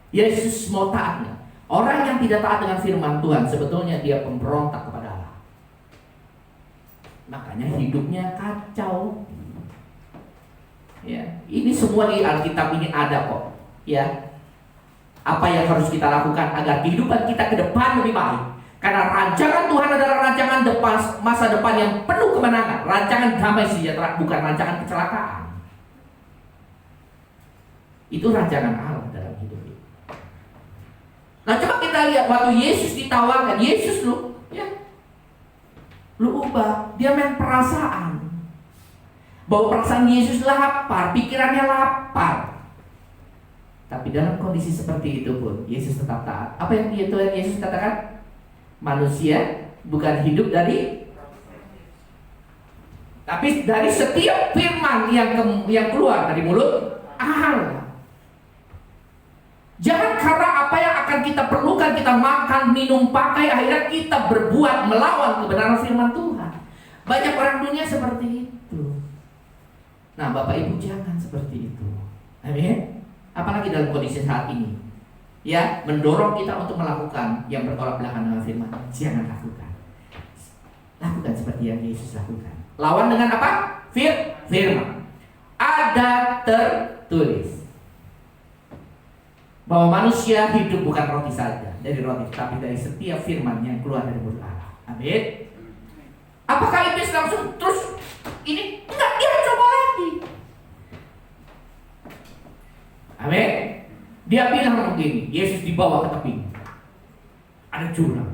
Yesus mau taat gak? Orang yang tidak taat dengan firman Tuhan sebetulnya dia pemberontak kepada Allah. Makanya hidupnya kacau. Ya, ini semua di Alkitab ini ada kok. Ya, apa yang harus kita lakukan agar kehidupan kita ke depan lebih baik? Karena rancangan Tuhan adalah rancangan depan, masa depan yang penuh kemenangan. Rancangan damai sejahtera, bukan rancangan kecelakaan. Itu rancangan Allah dalam hidup kita. Nah coba kita lihat waktu Yesus ditawarkan, Yesus lu, ya, lu ubah. Dia main perasaan. Bahwa perasaan Yesus lapar, pikirannya lapar. Tapi dalam kondisi seperti itu pun Yesus tetap taat. Apa yang Tuhan Yesus katakan? Manusia bukan hidup dari, tapi dari setiap firman yang keluar dari mulut Allah. Jangan karena apa yang akan kita perlukan, kita makan, minum, pakai, akhirnya kita berbuat melawan kebenaran firman Tuhan. Banyak orang dunia seperti itu. Nah, Bapak Ibu jangan seperti itu. Amin. Apalagi dalam kondisi saat ini, ya, mendorong kita untuk melakukan yang bertolak belakang dengan firman. Jangan lakukan. Lakukan seperti yang Yesus lakukan. Lawan dengan apa? Firman. Ada tertulis bahwa manusia hidup bukan roti saja dari roti, tapi dari setiap firman yang keluar dari mulut Allah. Amin. Apakah iblis langsung terus ini? Enggak, dia coba lagi. Amin. Dia bilang begini, Yesus dibawa ke tepi, ada jurang.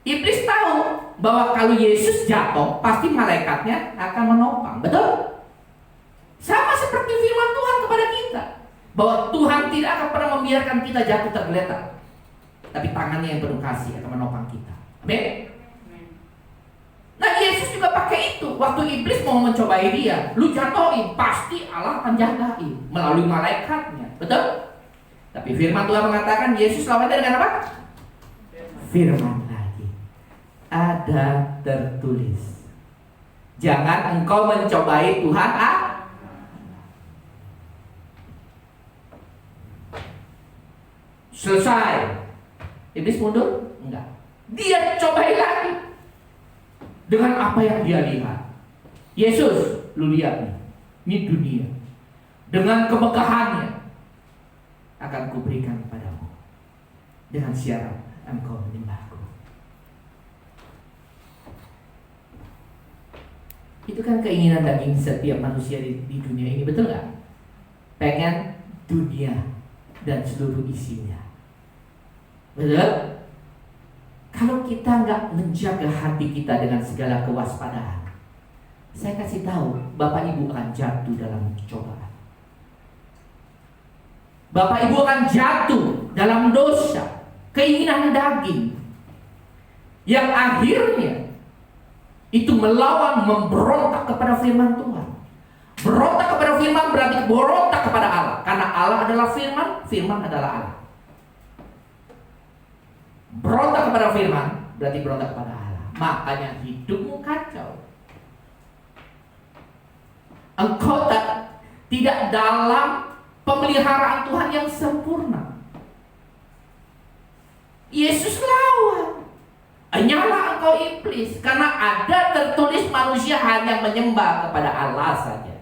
Iblis tahu bahwa kalau Yesus jatuh, pasti malaikatnya akan menopang. Betul? Sama seperti firman Tuhan kepada kita, bahwa Tuhan tidak akan pernah membiarkan kita jatuh tergeletak, tapi tangannya yang penuh kasih akan menopang kita. Amin. Nah, Yesus juga pakai itu. Waktu iblis mau mencobai dia, lu jatuhin, pasti Allah akan jagain melalui malaikatnya. Betul? Tapi firman Tuhan mengatakan Yesus lawannya dengan apa? Firman lagi. Ada tertulis, jangan engkau mencobai Tuhan Selesai. Iblis mundur? Enggak. Dia cobai lagi dengan apa yang dia lihat. Yesus, lu lihat nih, ini dunia dengan kemegahannya akan kuberikan kepadamu dengan syarat engkau menyembahku. Itu kan keinginan daging setiap manusia di dunia ini, betul nggak? Pengen dunia dan seluruh isinya. Betul? Kalau kita nggak menjaga hati kita dengan segala kewaspadaan, saya kasih tahu, Bapak Ibu akan jatuh dalam cobaan. Bapak Ibu akan jatuh dalam dosa, keinginan daging, yang akhirnya itu melawan, memberontak kepada firman Tuhan. Berontak kepada firman berarti berontak kepada Allah, karena Allah adalah firman, firman adalah Allah. Berontak kepada firman berarti berontak kepada Allah. Makanya hidupmu kacau. Engkau tidak dalam pemeliharaan Tuhan yang sempurna. Yesus lawan. Nyala engkau iblis, karena ada tertulis manusia hanya menyembah kepada Allah saja,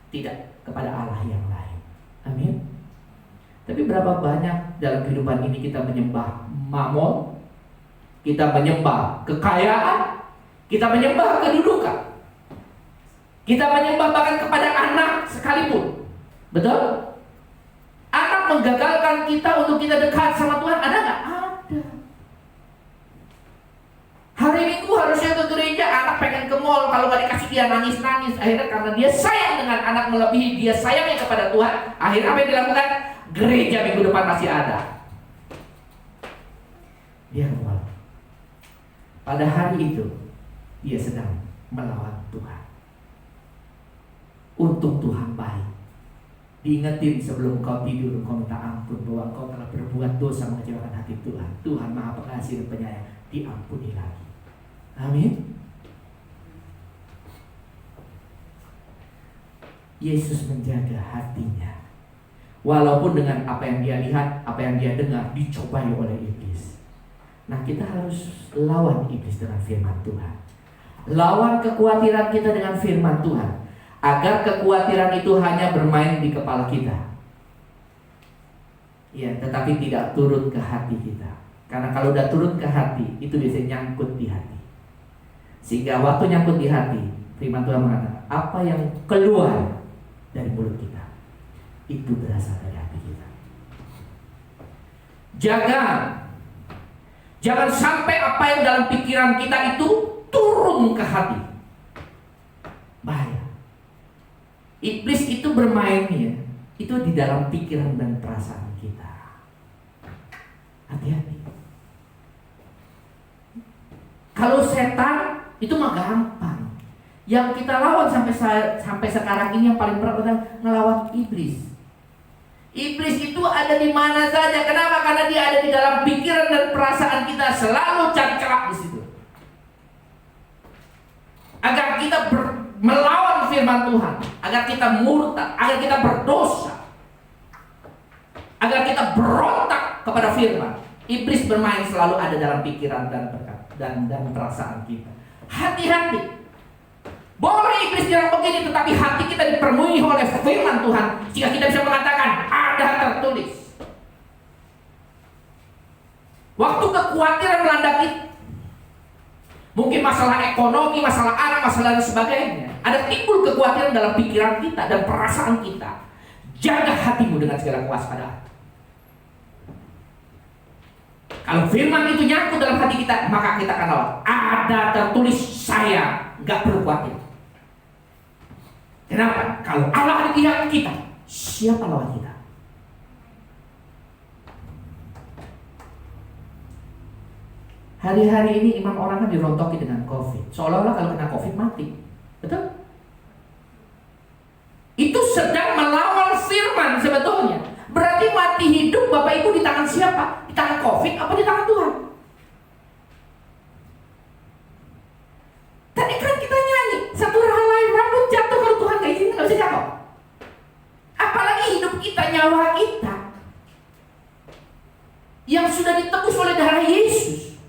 tidak kepada Allah yang lain. Amin. Tapi berapa banyak dalam kehidupan ini kita menyembah mamon, kita menyembah kekayaan, kita menyembah kedudukan, kita menyembah bahkan kepada anak sekalipun. Betul? Anak menggagalkan kita untuk kita dekat sama Tuhan, ada nggak? Ada. Hari Minggu harusnya ke gereja, anak pengen ke mall, kalau nggak dikasih dia nangis-nangis. Akhirnya karena dia sayang dengan anak melebihi dia sayangnya kepada Tuhan, akhirnya apa yang dilakukan? Gereja minggu depan masih ada. Dia kemana? Pada hari itu dia sedang melawan Tuhan. Untung Tuhan baik. Diingetin sebelum kau tidur, kau minta ampun bahwa kau telah berbuat dosa mengecewakan hati Tuhan. Tuhan Maha Pengasih dan Penyayang, diampuni lagi. Amin. Yesus menjaga hatinya, walaupun dengan apa yang dia lihat, apa yang dia dengar dicobai oleh iblis. Nah, kita harus lawan iblis dengan firman Tuhan. Lawan kekhawatiran kita dengan firman Tuhan, agar kekhawatiran itu hanya bermain di kepala kita, ya, tetapi tidak turun ke hati kita. Karena kalau udah turun ke hati, itu biasanya nyangkut di hati. Sehingga waktu nyangkut di hati, firman Tuhan mengatakan, apa yang keluar dari mulut kita, itu berasal dari hati kita. Jangan sampai apa yang dalam pikiran kita itu turun ke hati. Bahaya. Iblis itu bermainnya itu di dalam pikiran dan perasaan kita. Hati-hati. Kalau setan itu mah gampang. Yang kita lawan sampai sekarang ini yang paling berat adalah ngelawan iblis. Iblis itu ada di mana saja. Kenapa? Karena dia ada di dalam pikiran dan perasaan kita, selalu cari celah di situ. Agar kita melawan firman Tuhan, agar kita murtad, agar kita berdosa, agar kita berontak kepada firman. Iblis bermain selalu ada dalam pikiran dan perasaan kita. Hati-hati. Boleh iblis bilang begini, tetapi hati kita dipenuhi oleh firman Tuhan, sehingga kita bisa mengatakan ada tertulis. Waktu kekhawatiran melanda kita, mungkin masalah ekonomi, masalah anak, masalah dan sebagainya, ada timbul kekhawatiran dalam pikiran kita dan perasaan kita. Jaga hatimu dengan segala kewaspadaan. Kalau firman itu nyangkut dalam hati kita, maka kita akan lawan. Ada tertulis, saya gak perlu khawatir. Kenapa? Kalau Allah di pihak kita, siapa lawan kita? Hari-hari ini iman orang kan dirontoki dengan COVID. Seolah-olah kalau kena COVID mati. Betul? Itu sedang melawan firman sebetulnya. Berarti mati hidup Bapak Ibu di tangan siapa? Di tangan COVID apa di tangan Tuhan? Tadi kan kita nyanyi, satu helai rambut jatuh kalau Tuhan gak izinkan gak bisa jatuh. Apalagi hidup kita, nyawa kita yang sudah ditebus oleh darah Yesus.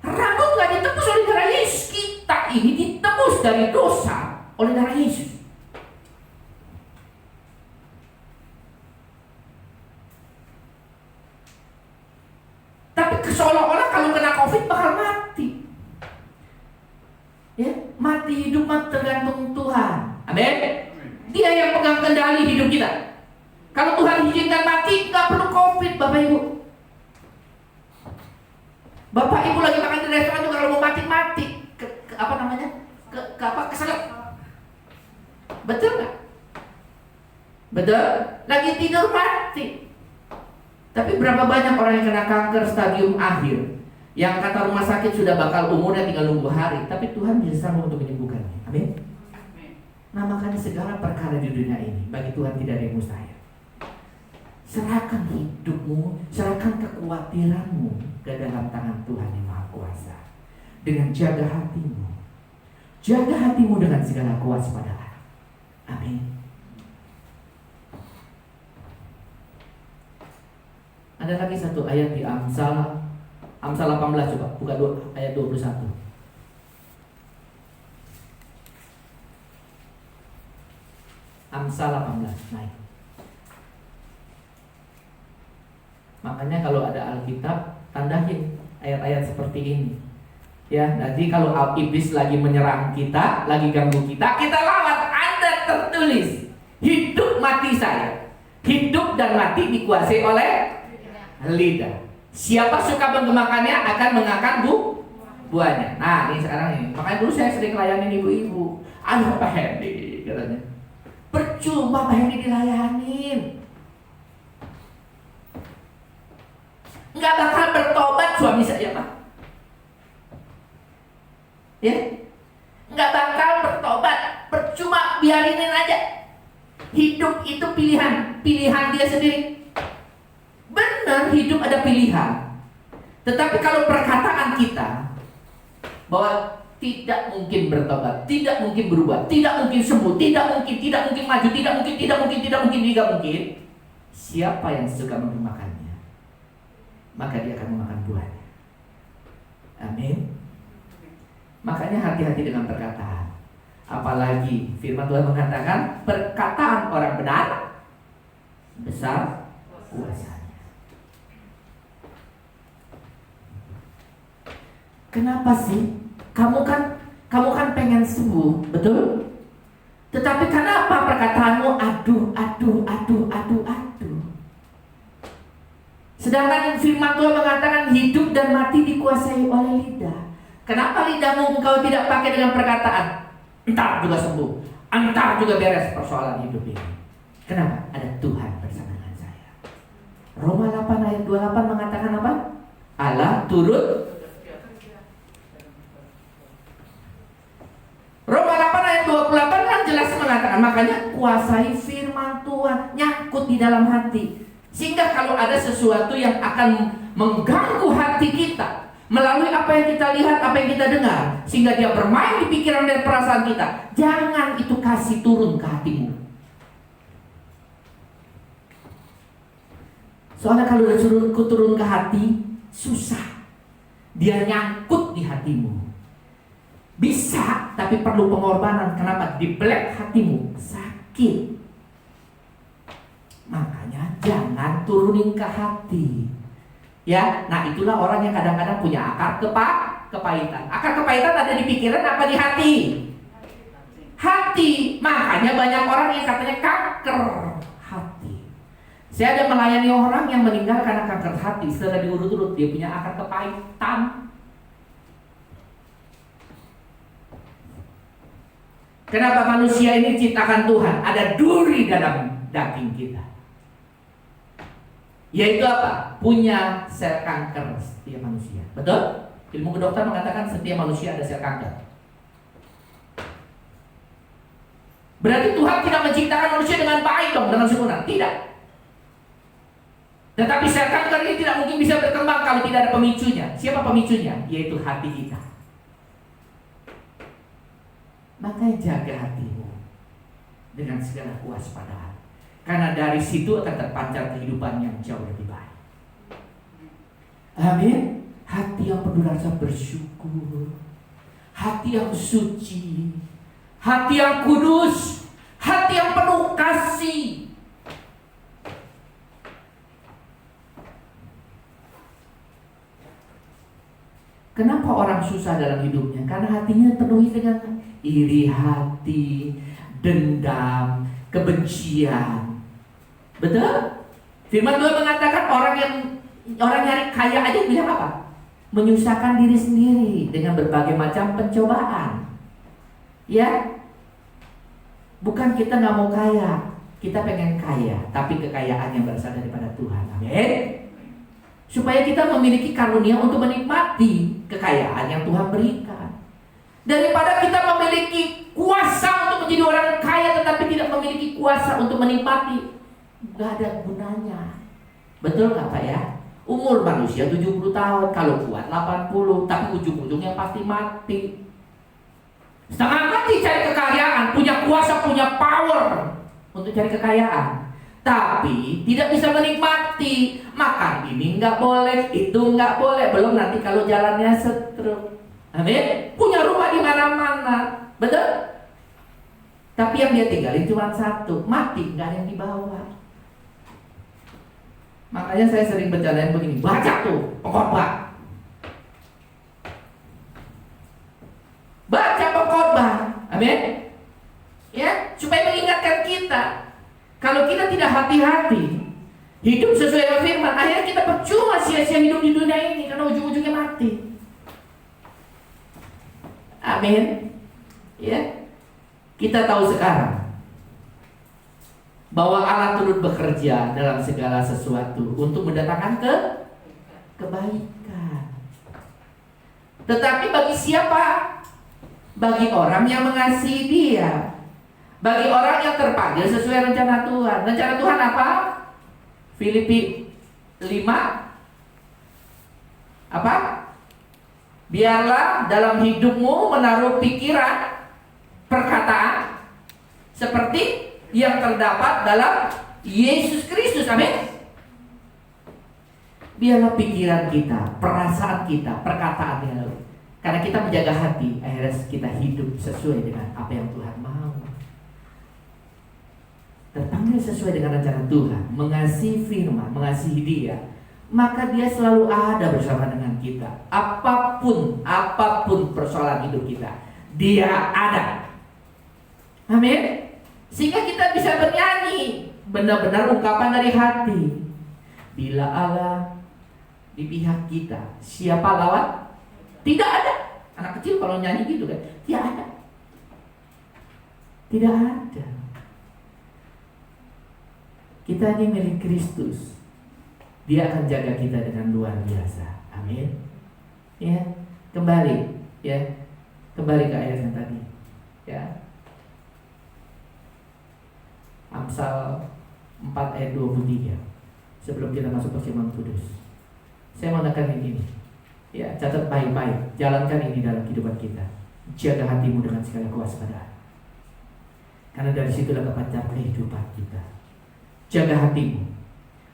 Rambut gak ditebus oleh darah Yesus. Kita ini ditebus dari dosa oleh darah Yesus. Tapi seolah-olah kalau kena COVID bakal mati. Ya, mati hidup mah tergantung Tuhan. Amin. Dia yang pegang kendali hidup kita. Kalau Tuhan izinkan mati, nggak perlu COVID, Bapak Ibu. Bapak Ibu lagi makan di restoran juga kalau mau mati. Apa namanya? Keselak. Betul nggak? Betul. Lagi tidur mati. Tapi berapa banyak orang yang kena kanker stadium akhir, yang kata rumah sakit sudah bakal umurnya tinggal nunggu hari, tapi Tuhan bisa sanggup untuk menyembuhkannya. Amin. Nah, makanya segala perkara di dunia ini bagi Tuhan tidak ada yang mustahil. Serahkan hidupmu, serahkan kekhawatiranmu ke dalam tangan Tuhan yang Maha Kuasa. Dengan jaga hatimu, jaga hatimu dengan segala kewaspadaan. Amin. Ada lagi satu ayat di Amsal 18, coba buka ayat 21. Amsal 18, naik. Makanya kalau ada Alkitab, tandain ayat-ayat seperti ini. Ya, nanti kalau iblis lagi menyerang kita, lagi ganggu kita, kita lawan. Ada tertulis, hidup mati saya, hidup dan mati dikuasai oleh lidah. Siapa suka mengemakannya akan mengakan buahnya. Nah, ini sekarang ini. Makanya dulu saya sering layanin ibu-ibu. Aduh, Pak Hendy katanya. Percuma Pak Hendy dilayanin. Nggak bakal bertobat suami saya, Pak. Ya? Nggak bakal bertobat. Percuma, biarinin aja. Hidup itu pilihan dia sendiri. Benar, hidup ada pilihan. Tetapi kalau perkataan kita bahwa tidak mungkin bertobat, tidak mungkin berubah, tidak mungkin sembuh, tidak mungkin maju, tidak mungkin, siapa yang suka memakannya, maka dia akan memakan buahnya. Amin. Makanya hati-hati dengan perkataan. Apalagi firman Tuhan mengatakan perkataan orang benar besar kuasa. Kenapa sih? Kamu kan pengen sembuh, betul? Tetapi kenapa perkataanmu aduh. Sedangkan firman Tuhan mengatakan hidup dan mati dikuasai oleh lidah. Kenapa lidahmu engkau tidak pakai dengan perkataan? Entar juga sembuh, entar juga beres persoalan hidup ini. Kenapa? Ada Tuhan bersama dengan saya. Roma 8 ayat 28 mengatakan apa? Allah turut. Roma 8 ayat 28 kan jelas mengatakan, makanya kuasai firman Tuhan. Tuhan, nyangkut di dalam hati. Sehingga kalau ada sesuatu yang akan mengganggu hati kita melalui apa yang kita lihat, apa yang kita dengar, sehingga dia bermain di pikiran dan perasaan kita, jangan itu kasih turun ke hatimu. Soalnya kalau udah turun ke hati, susah. Dia nyangkut di hatimu. Bisa, tapi perlu pengorbanan. Kenapa? Di black hatimu, sakit. Makanya jangan turunin ke hati. Ya, nah itulah orang yang kadang-kadang punya akar kepahitan. Akar kepahitan ada di pikiran apa di hati? Hati. Makanya banyak orang yang katanya kanker hati. Saya ada melayani orang yang meninggal karena kanker hati. Setelah diurut-urut dia punya akar kepahitan. Kenapa manusia ini ciptakan Tuhan? Ada duri dalam daging kita. Yaitu apa? Punya sel kanker setiap manusia. Betul? Ilmu kedokteran mengatakan setiap manusia ada sel kanker. Berarti Tuhan tidak menciptakan manusia dengan baik dong, dengan sempurna. Tidak. Tetapi sel kanker ini tidak mungkin bisa berkembang kalau tidak ada pemicunya. Siapa pemicunya? Yaitu hati kita. Makanya jaga hatimu dengan segala kewaspadaan. Karena dari situ akan terpancar kehidupan yang jauh lebih baik. Amin. Hati yang penuh rasa bersyukur, hati yang suci, hati yang kudus, hati yang penuh kasih. Kenapa orang susah dalam hidupnya? Karena hatinya penuhi dengan iri hati, dendam, kebencian. Betul? Firman Tuhan mengatakan orang nyari kaya aja bilang apa? Menyusahkan diri sendiri dengan berbagai macam pencobaan. Ya, bukan kita nggak mau kaya, kita pengen kaya, tapi kekayaan yang berasal daripada Tuhan. Amin. Supaya kita memiliki karunia untuk menikmati kekayaan yang Tuhan berikan. Daripada kita memiliki kuasa untuk menjadi orang kaya tetapi tidak memiliki kuasa untuk menikmati, gak ada gunanya. Betul gak Pak ya? Umur manusia 70 tahun, kalau kuat 80, tapi ujung-ujungnya pasti mati. Setengah mati cari kekayaan, punya kuasa, punya power untuk cari kekayaan, tapi tidak bisa menikmati. Makan ini nggak boleh, itu nggak boleh. Belum nanti kalau jalannya setruk. Amin. Punya rumah di mana-mana, betul? Tapi yang dia tinggalin cuma satu, mati, nggak ada yang dibawa. Makanya saya sering berjalan begini, baca tuh pengkhotbah, baca pengkhotbah, amin. Ya, supaya mengingatkan kita, kalau kita tidak hati-hati, hidup sesuai dengan firman, akhirnya kita percuma sia-sia hidup di dunia ini karena ujung-ujungnya mati. Amin. Ya, kita tahu sekarang bahwa Allah turut bekerja dalam segala sesuatu untuk mendatangkan kebaikan. Tetapi bagi siapa? Bagi orang yang mengasihi Dia, bagi orang yang terpanggil sesuai rencana Tuhan. Rencana Tuhan apa? Filipi 5 apa? Biarlah dalam hidupmu menaruh pikiran, perkataan seperti yang terdapat dalam Yesus Kristus. Amin. Biarlah pikiran kita, perasaan kita, perkataan kita, karena kita menjaga hati, akhirnya kita hidup sesuai dengan apa yang Tuhan mau. Terpanggil sesuai dengan rencana Tuhan, mengasihi firman, mengasihi Dia, maka Dia selalu ada bersama dengan kita. Apapun persoalan hidup kita, Dia ada. Amin. Sehingga kita bisa bernyanyi benar-benar ungkapan dari hati. Bila Allah di pihak kita, siapa lawan? Tidak ada. Anak kecil kalau nyanyi gitu kan, tidak ada. Tidak ada. Kita ini milik Kristus. Dia akan jaga kita dengan luar biasa. Amin. Ya, kembali ke ayat yang tadi. Ya. Amsal 4 ayat 23. Sebelum kita masuk perjamuan kudus, saya mau menekankan ini. Ya, catat baik-baik, jalankan ini dalam kehidupan kita. Jaga hatimu dengan segala kewaspadaan. Karena dari situlah kepancar kehidupan kita. Jaga hatimu.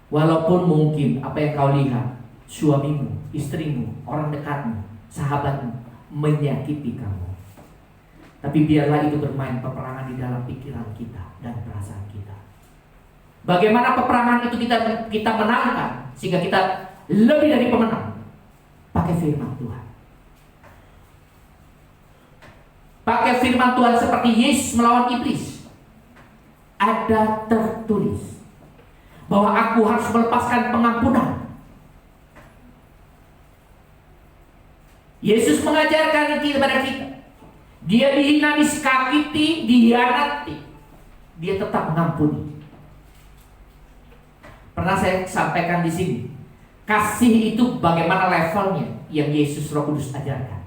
Walaupun mungkin apa yang kau lihat, suamimu, istrimu, orang dekatmu, sahabatmu menyakiti kamu, tapi biarlah itu bermain peperangan di dalam pikiran kita dan perasaan kita. Bagaimana peperangan itu kita menangkan sehingga kita lebih dari pemenang? Pakai firman Tuhan. Pakai firman Tuhan seperti Yesus melawan iblis. Ada tertulis bahwa aku harus melepaskan pengampunan. Yesus mengajarkan kepada kita. Dia dihina, disakiti, dihianati, dia tetap mengampuni. Pernah saya sampaikan di sini, kasih itu bagaimana levelnya yang Yesus Roh Kudus ajarkan.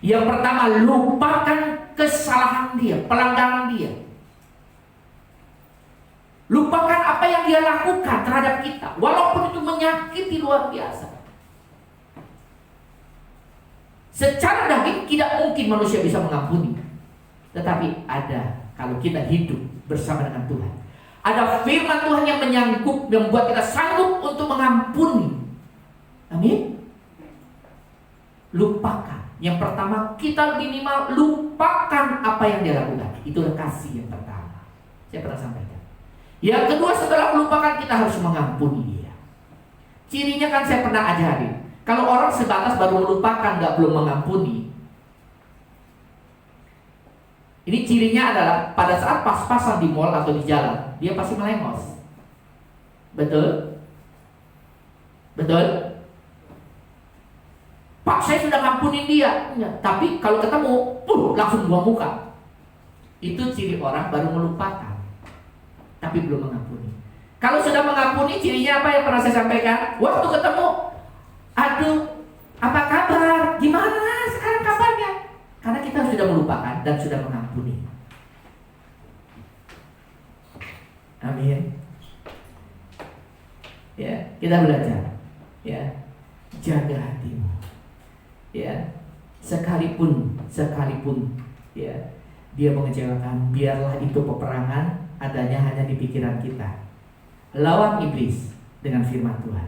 Yang pertama, lupakan kesalahan dia, pelanggaran dia. Lupakan apa yang dia lakukan terhadap kita, walaupun itu menyakiti luar biasa. Secara daging tidak mungkin manusia bisa mengampuni. Tetapi ada, kalau kita hidup bersama dengan Tuhan, ada firman Tuhan yang menyangkut, yang membuat kita sanggup untuk mengampuni. Amin. Lupakan. Yang pertama, kita minimal lupakan apa yang dia lakukan. Itulah kasih yang pertama. Saya pernah sampaikan. Yang kedua, setelah melupakan, kita harus mengampuni dia. Cirinya kan saya pernah ajarin. Kalau orang sebatas baru melupakan, belum mengampuni, ini cirinya adalah pada saat pas-pasan di mall atau di jalan, dia pasti melengos. Betul? Betul? Pak, saya sudah ngampunin dia. Tapi kalau ketemu, langsung buang muka. Itu ciri orang baru melupakan, tapi belum mengampuni. Kalau sudah mengampuni, cirinya apa yang pernah saya sampaikan? Waktu ketemu, aduh, apa kabar? Gimana sekarang kabarnya? Karena kita sudah melupakan dan sudah mengampuni. Amin. Ya, kita belajar. Ya, jaga hatimu. Ya, sekalipun, ya, dia mengecewakan, biarlah itu peperangan adanya hanya di pikiran kita. Lawan iblis dengan firman Tuhan.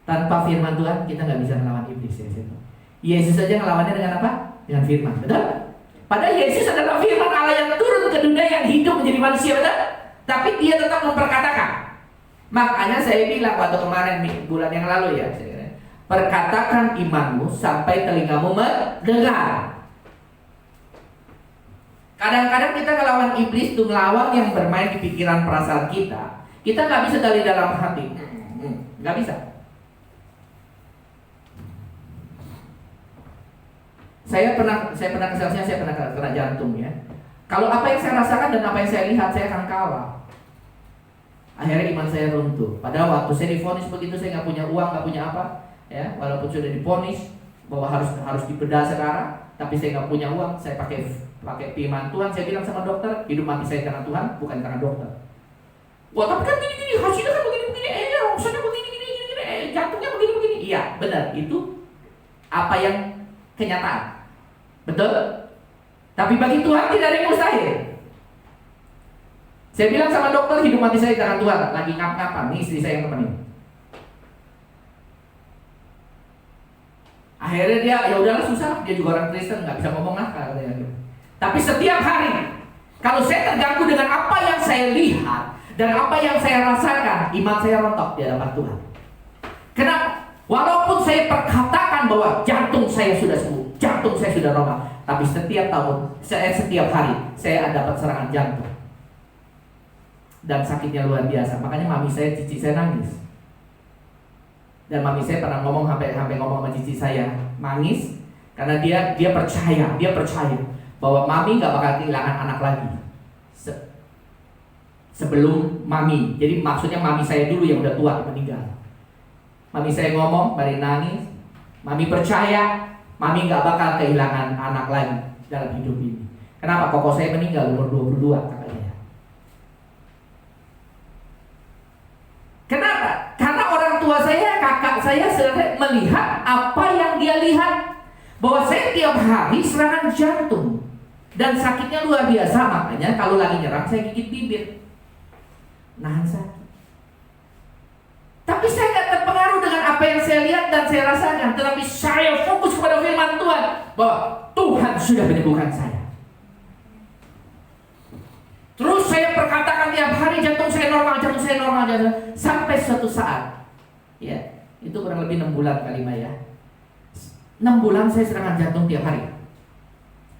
Tanpa firman Tuhan kita nggak bisa melawan iblis ya. Yesus saja ngelawannya dengan apa? Dengan firman, betul? Padahal Yesus adalah firman Allah yang turun ke dunia, yang hidup menjadi manusia, betul? Tapi dia tetap memperkatakan. Makanya saya bilang waktu kemarin bulan yang lalu ya, perkatakan imanmu sampai telingamu mendengar. Kadang-kadang kita ngelawan iblis tuh, ngelawan yang bermain di pikiran perasaan kita. Kita nggak bisa dari dalam hati, nggak bisa. Saya pernah keselnya, saya pernah kena jantung ya. Kalau apa yang saya rasakan dan apa yang saya lihat, saya akan kalah. Akhirnya iman saya runtuh. Padahal waktu saya divonis begitu, saya nggak punya uang, nggak punya apa, ya. Walaupun sudah divonis bahwa harus dibedah sekarang, tapi saya nggak punya uang. Saya pakai firman Tuhan. Saya bilang sama dokter, hidup mati saya di tangan Tuhan, bukan di tangan dokter. Wah, tapi kan gini, hasilnya kan begini, maksudnya begini, jantungnya begini. Iya, benar. Itu apa yang kenyataan. Betul? Tapi bagi Tuhan tidak ada yang mustahil. Saya bilang sama dokter, hidup mati saya di tangan Tuhan. Lagi ngap-ngapan, nih istri saya yang temenin. Akhirnya dia, ya udahlah susah. Dia juga orang Kristen, nggak bisa ngomong lah katanya. Tapi setiap hari, kalau saya terganggu dengan apa yang saya lihat dan apa yang saya rasakan, iman saya rontok di hadapan Tuhan. Kenapa? Walaupun saya perkatakan bahwa jantung saya sudah sembuh, jantung saya sudah normal, tapi setiap hari saya dapat serangan jantung dan sakitnya luar biasa. Makanya mami saya, cici saya nangis. Dan mami saya pernah ngomong sampai ngomong sama cici saya nangis karena dia percaya bahwa mami nggak bakal kehilangan anak lagi sebelum mami. Jadi maksudnya mami saya dulu yang udah tua meninggal. Mami saya ngomong, bari nangis. Mami percaya, mami gak bakal kehilangan anak lagi dalam hidup ini. Kenapa? Koko saya meninggal umur 22 katanya. saya sebenarnya melihat apa yang dia lihat. Bahwa saya tiap hari serangan jantung. Dan sakitnya luar biasa. Makanya kalau lagi nyerang saya gigit bibir. Nahan sakit. Tapi saya tidak terpengaruh dengan apa yang saya lihat dan saya rasakan. Tetapi saya fokus kepada firman Tuhan. Bahwa Tuhan sudah menyembuhkan saya. Terus saya perkatakan tiap hari jantung saya normal. Sampai suatu saat, ya, itu kurang lebih 6 bulan kali ya. 6 bulan saya serangan jantung tiap hari.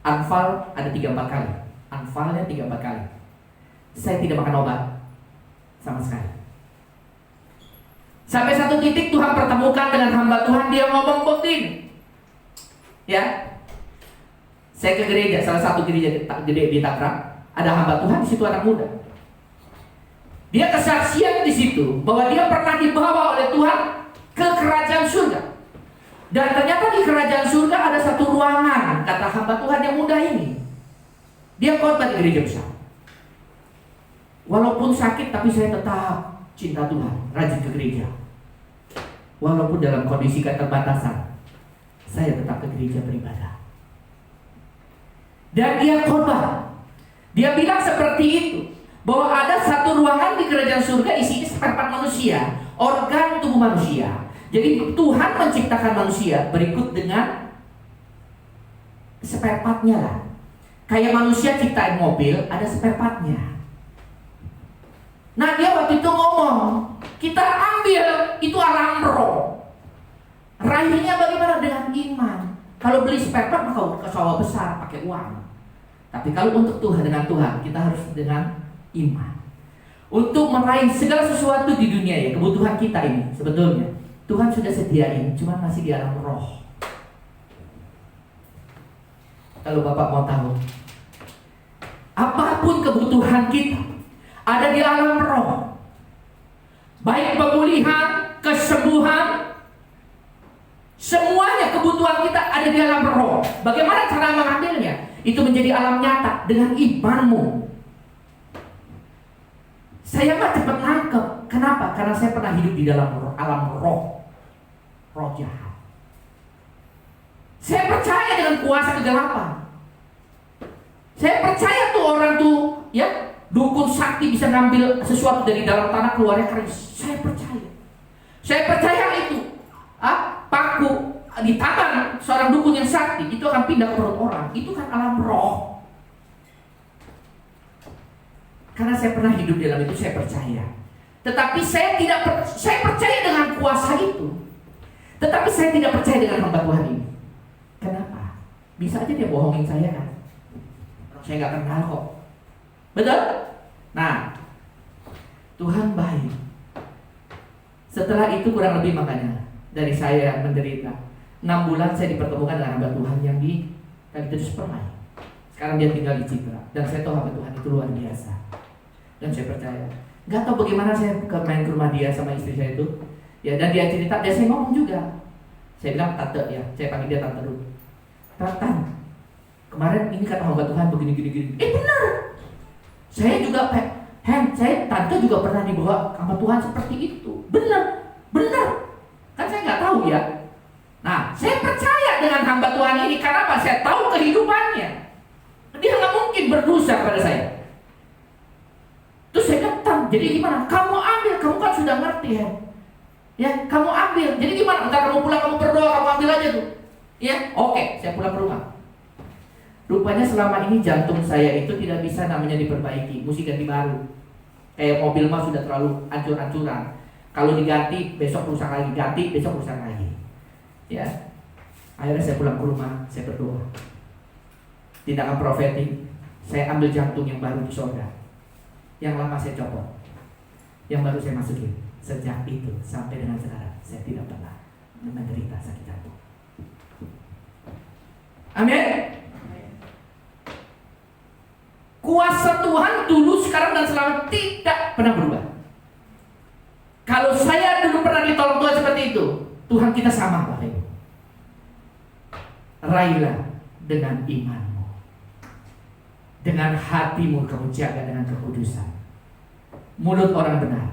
Anfal ada 3-4 kali. Anfalnya 3-4 kali. Saya tidak makan obat sama sekali. Sampai satu titik Tuhan pertemukan dengan hamba Tuhan, dia ngomong begini. Ya. Saya ke gereja, salah satu gereja gede di Tangerang. Ada hamba Tuhan di situ, anak muda. Dia kesaksian di situ bahwa dia pernah dibawa oleh Tuhan ke kerajaan surga. Dan ternyata di kerajaan surga ada satu ruangan, kata hamba Tuhan yang muda ini. Dia khotbah di gereja besar. Walaupun sakit, tapi saya tetap cinta Tuhan, rajin ke gereja. Walaupun dalam kondisi keterbatasan, saya tetap ke gereja beribadah. Dan dia khotbah. Dia bilang seperti itu, bahwa ada satu ruangan di kerajaan surga isinya seperempat manusia, organ tubuh manusia. Jadi Tuhan menciptakan manusia berikut dengan seperempatnya lah. Kayak manusia ciptain mobil, ada seperempatnya. Nah dia waktu itu ngomong, kita ambil itu alam roh. Raihnya bagaimana? Dengan iman. Kalau beli seperempat maka ke sawah besar pakai uang. Tapi kalau untuk Tuhan, dengan Tuhan, kita harus dengan iman. Untuk meraih segala sesuatu di dunia ya, kebutuhan kita ini sebetulnya Tuhan sudah sediain, cuman masih di alam roh. Kalau Bapak mau tahu, apapun kebutuhan kita ada di alam roh. Baik pemulihan, kesembuhan, semuanya kebutuhan kita ada di alam roh. Bagaimana cara mengambilnya? Itu menjadi alam nyata dengan imanmu. Saya mah cepat nangkep. Kenapa? Karena saya pernah hidup di dalam alam roh jahat. Saya percaya dengan kuasa kegelapan. Saya percaya tuh orang tuh, ya, dukun sakti bisa ngambil sesuatu dari dalam tanah keluarnya keris. Saya percaya. Saya percaya itu. Paku di tangan seorang dukun yang sakti itu akan pindah ke perut orang. Itu kan alam roh. Karena saya pernah hidup di dalam itu, saya percaya. Tetapi saya percaya dengan kuasa itu. Tetapi saya tidak percaya dengan hamba Tuhan ini. Kenapa? Bisa aja dia bohongin saya kan. Saya nggak kenal kok. Betul? Nah, Tuhan baik. Setelah itu kurang lebih makanya dari saya menderita 6 bulan saya dipertemukan dengan hamba Tuhan yang di Kalitus Permai. Sekarang dia tinggal di Citra. Dan saya tahu hamba Tuhan itu luar biasa. Dan saya percaya. Gak tahu bagaimana saya main ke rumah dia sama istri saya itu. Ya, dan dia cerita, dia saya ngomong juga. Saya bilang tante ya, saya panggil dia tante dulu. Tante, kemarin ini kata hamba Tuhan begini. Benar. Saya juga tante juga pernah dibawa hamba Tuhan seperti itu. Benar. Kan saya nggak tahu ya. Nah, saya percaya dengan hamba Tuhan ini karena apa? Saya tahu kehidupannya. Dia nggak mungkin berdosa pada saya. Terus saya kata, jadi gimana? Kamu ambil, kamu kan sudah ngerti ya. Ya, kamu ambil. Jadi gimana? Entar kamu pulang, kamu berdoa, kamu ambil aja tuh. Ya, oke, saya pulang ke rumah. Rupanya selama ini jantung saya itu tidak bisa namanya diperbaiki, mesti ganti baru. Kayak mobil mah sudah terlalu hancur-hancuran. Kalau diganti, besok rusak lagi, ganti, besok rusak lagi. Ya, akhirnya saya pulang ke rumah, saya berdoa. Tindakan profetik, saya ambil jantung yang baru di sorga. Yang lama saya copot, yang baru saya masukin. Sejak itu sampai dengan sekarang saya tidak pernah menderita sakit jantung. Amin. Kuasa Tuhan dulu, sekarang dan selama tidak pernah berubah. Kalau saya dulu pernah ditolong Tuhan seperti itu, Tuhan kita sama Bapak Ibu. Raihlah dengan imanmu, dengan hatimu kamu jaga dengan kekudusan. Mulut orang benar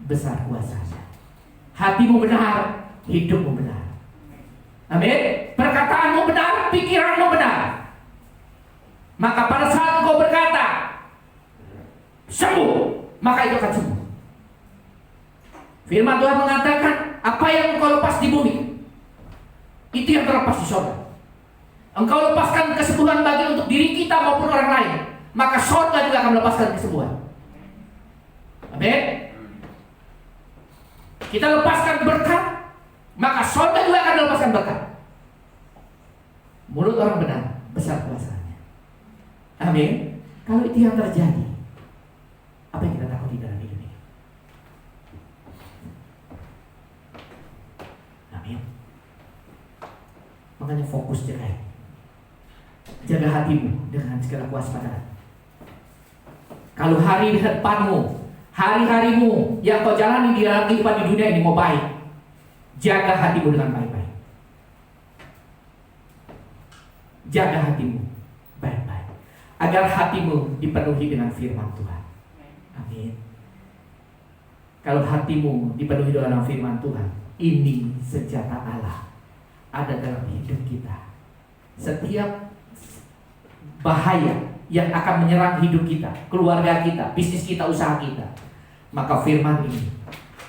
besar kuasanya. Hatimu benar, hidupmu benar. Amin. Perkataanmu benar, pikiranmu benar. Maka pada saat engkau berkata sembuh, maka itu akan sembuh. Firman Tuhan mengatakan, apa yang engkau lepas di bumi, itu yang terlepas di surga. Engkau lepaskan kesembuhan bagi untuk diri kita maupun orang lain, maka surga juga akan melepaskan kesembuhan. Amin. Kita lepaskan berkat, maka surga juga akan melepaskan berkat. Mulut orang benar besar kuasanya. Amin. Kalau itu yang terjadi, apa yang kita takuti dalam hidup ini? Amin. Makanya fokus jaga hatimu dengan segala kewaspadaan. Kalau hari di depanmu, hari-harimu yang kau jalani di dalam kehidupan di dunia ini mau baik, jaga hatimu dengan baik-baik. Jaga hatimu baik-baik, agar hatimu dipenuhi dengan firman Tuhan. Amin. Kalau hatimu dipenuhi dengan firman Tuhan, ini senjata Allah ada dalam hidup kita. Setiap bahaya yang akan menyerang hidup kita, keluarga kita, bisnis kita, usaha kita, maka firman ini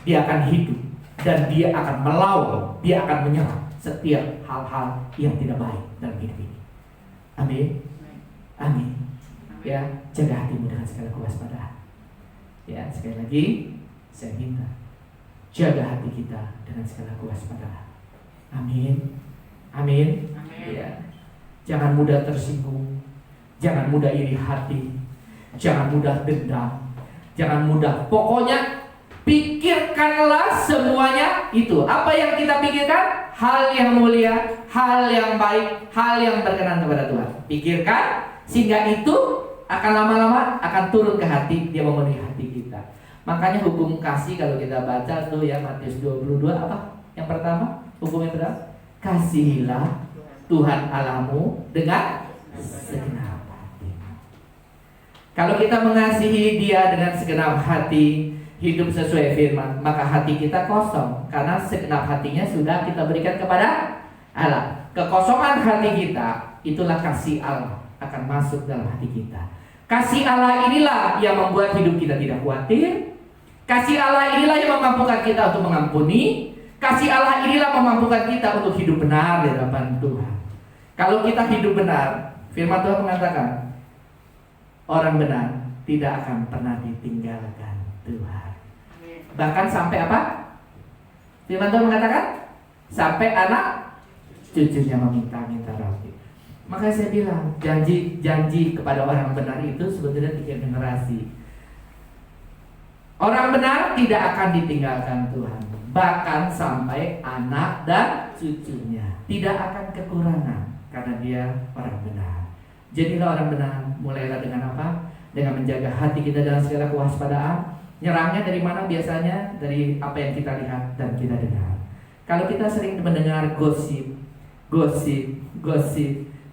dia akan hidup dan dia akan melawan, dia akan menyerang setiap hal-hal yang tidak baik dalam hidup ini. Amin. Amin. Ya, jaga hatimu dengan segala kewaspadaan. Ya, sekali lagi saya minta jaga hati kita dengan segala kewaspadaan. Amin. Amin. Ya. Jangan mudah tersinggung, jangan mudah iri hati, jangan mudah dendam, jangan mudah. Pokoknya pikirkanlah semuanya itu. Apa yang kita pikirkan? Hal yang mulia, hal yang baik, hal yang berkenan kepada Tuhan. Pikirkan, sehingga itu akan lama-lama akan turun ke hati, dia memenuhi hati kita. Makanya hukum kasih kalau kita baca tuh ya Matius 22 apa? Yang pertama, hukum yang pertama, kasihilah Tuhan Allahmu dengan segenap hatimu. Kalau kita mengasihi Dia dengan segenap hati, hidup sesuai firman, maka hati kita kosong, karena segenap hatinya sudah kita berikan kepada Allah. Kekosongan hati kita, itulah kasih Allah akan masuk dalam hati kita. Kasih Allah inilah yang membuat hidup kita tidak khawatir. Kasih Allah inilah yang memampukan kita untuk mengampuni. Kasih Allah inilah memampukan kita untuk hidup benar di hadapan Tuhan. Kalau kita hidup benar, firman Tuhan mengatakan, orang benar tidak akan pernah ditinggalkan Tuhan. Bahkan sampai apa? Firman Tuhan mengatakan, sampai anak cucunya meminta-minta roti. Maka saya bilang, janji kepada orang benar itu sebetulnya 3 generasi. Orang benar tidak akan ditinggalkan Tuhan, bahkan sampai anak dan cucunya tidak akan kekurangan, karena dia orang benar. Jadilah orang benar, mulailah dengan apa? Dengan menjaga hati kita dalam segala kewaspadaan. Nyerangnya dari mana biasanya? Dari apa yang kita lihat dan kita dengar. Kalau kita sering mendengar gosip,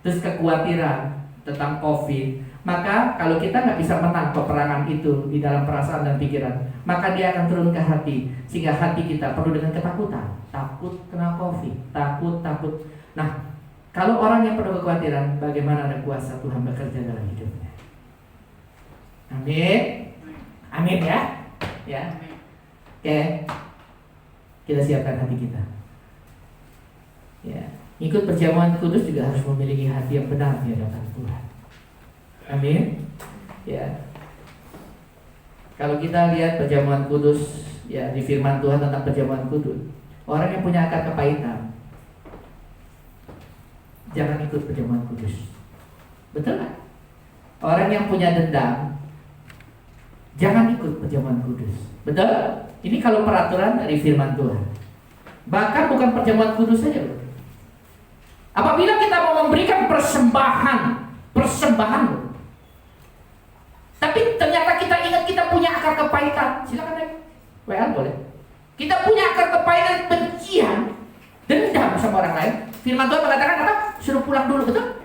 terus kekhawatiran tentang COVID, maka kalau kita nggak bisa menang peperangan itu di dalam perasaan dan pikiran, maka dia akan turun ke hati, sehingga hati kita penuh dengan ketakutan, takut kena COVID, takut. Nah, kalau orang yang penuh kekhawatiran, bagaimana ada kuasa Tuhan bekerja dalam hidupnya? Amin. Amin ya. Ya. Oke. Kita siapkan hati kita. Ya. Ikut perjamuan kudus juga harus memiliki hati yang benar di hadapan Tuhan. Amin. Ya. Kalau kita lihat perjamuan kudus, ya, di firman Tuhan tentang perjamuan kudus, orang yang punya akar kepahitan jangan ikut perjamuan kudus. Betul kan? Orang yang punya dendam jangan ikut perjamuan kudus. Betul? Ini kalau peraturan dari firman Tuhan. Bahkan bukan perjamuan kudus saja, bro. Apabila kita mau memberikan persembahan, tapi ternyata kita ingat kita punya akar kepahitan, silakan naik. WA boleh. Kita punya akar kepahitan, bencian, dendam sama orang lain. Firman Tuhan mengatakan apa? Suruh pulang dulu, betul?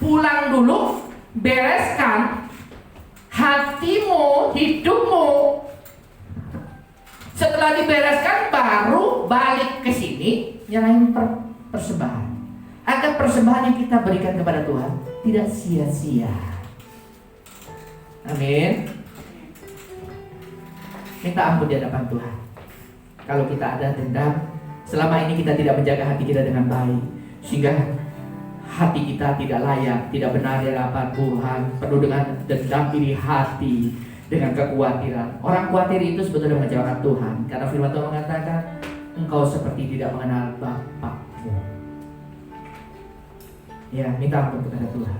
Pulang dulu, bereskan hatimu, hidupmu. Setelah dibereskan baru balik ke sini nyerahin persembahan. Agar persembahan yang kita berikan kepada Tuhan tidak sia-sia. Amin. Minta ampun di hadapan Tuhan. Kalau kita ada dendam, selama ini kita tidak menjaga hati kita dengan baik, sehingga hati kita tidak layak, tidak benar di hadapan Tuhan, penuh dengan dendam iri hati, dengan kekhawatiran. Orang khawatir itu sebetulnya mengecewakan Tuhan, karena firman Tuhan mengatakan, engkau seperti tidak mengenal Bapakmu. Ya, minta ampun kepada Tuhan.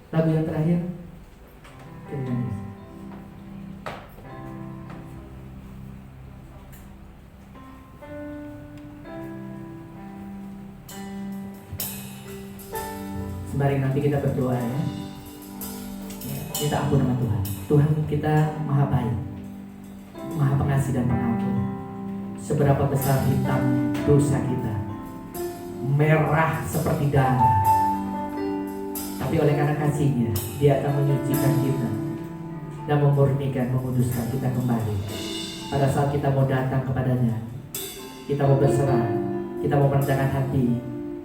Lagu yang terakhir, kita nyanyi. Sembari nanti kita berdoa ya. Minta ampun sama Tuhan. Tuhan kita maha baik, maha pengasih dan pengampun. Seberapa besar hitam dosa kita, merah seperti darah, tapi oleh karena kasih-Nya Dia akan menyucikan kita dan memurnikan, menguduskan kita kembali. Pada saat kita mau datang kepadanya, kita mau berserah, kita mau merendahkan hati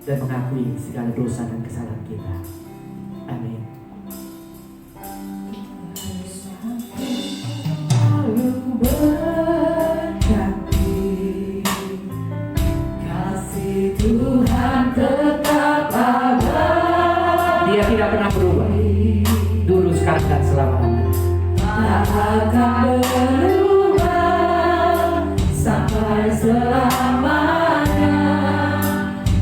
dan mengakui segala dosa dan kesalahan kita. Amin. Berkati kasih Tuhan tetap ada. Dia tidak pernah berubah, dulu, sekarang, dan selamanya. Tak akan berubah sampai selamanya.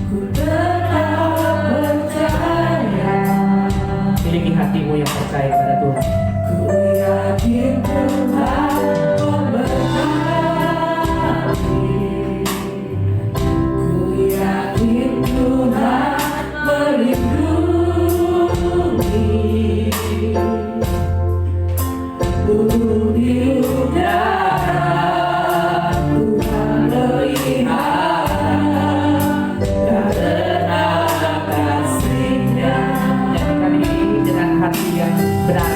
Ku tetap percaya. Miliki hatimu yang percaya kepada Tuhan. Ku yakin Tuhan memberkati. Ku yakin Tuhan melindungi. Bumi udara Tuhan pelihara karena kasih-Nya. Nyanyikan ini dengan hati yang benar.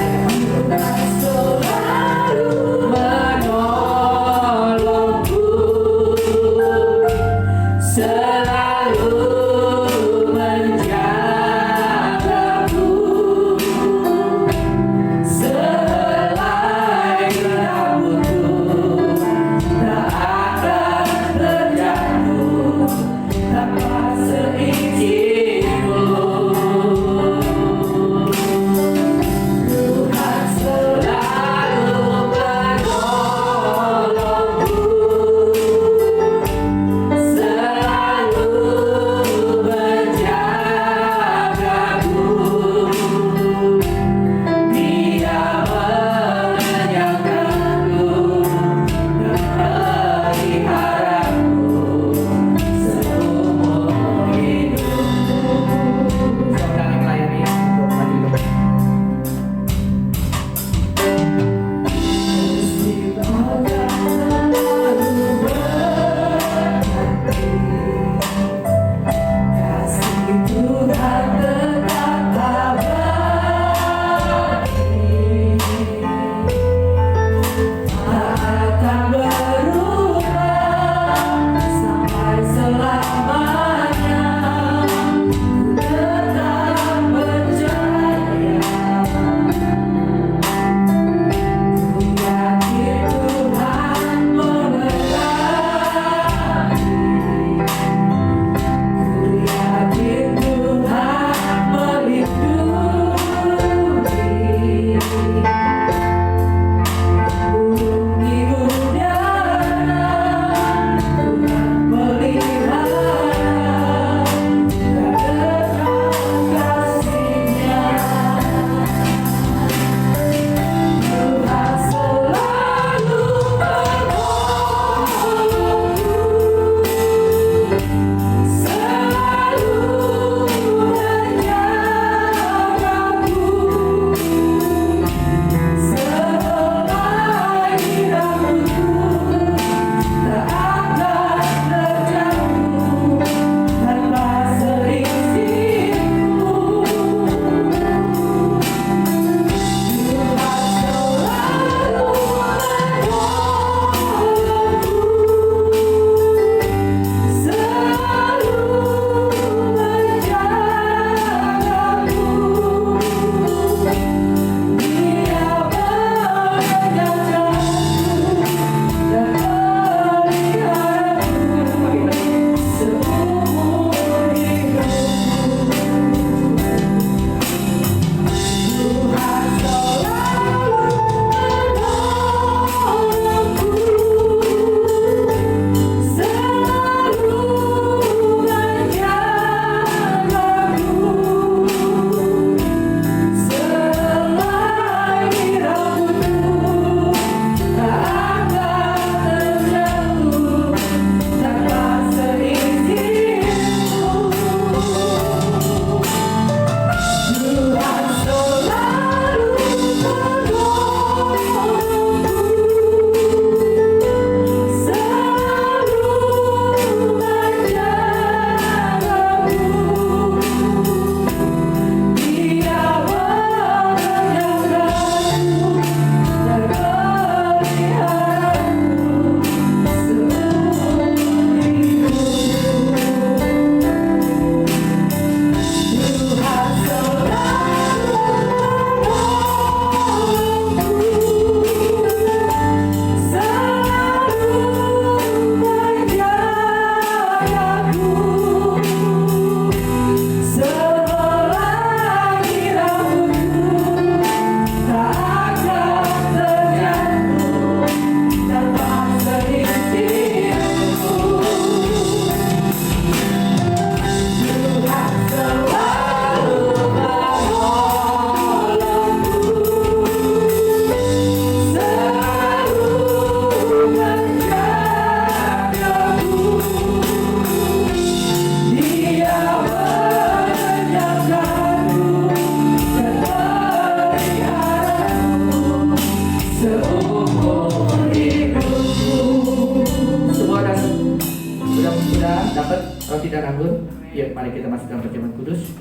dalam perjamuan kudus.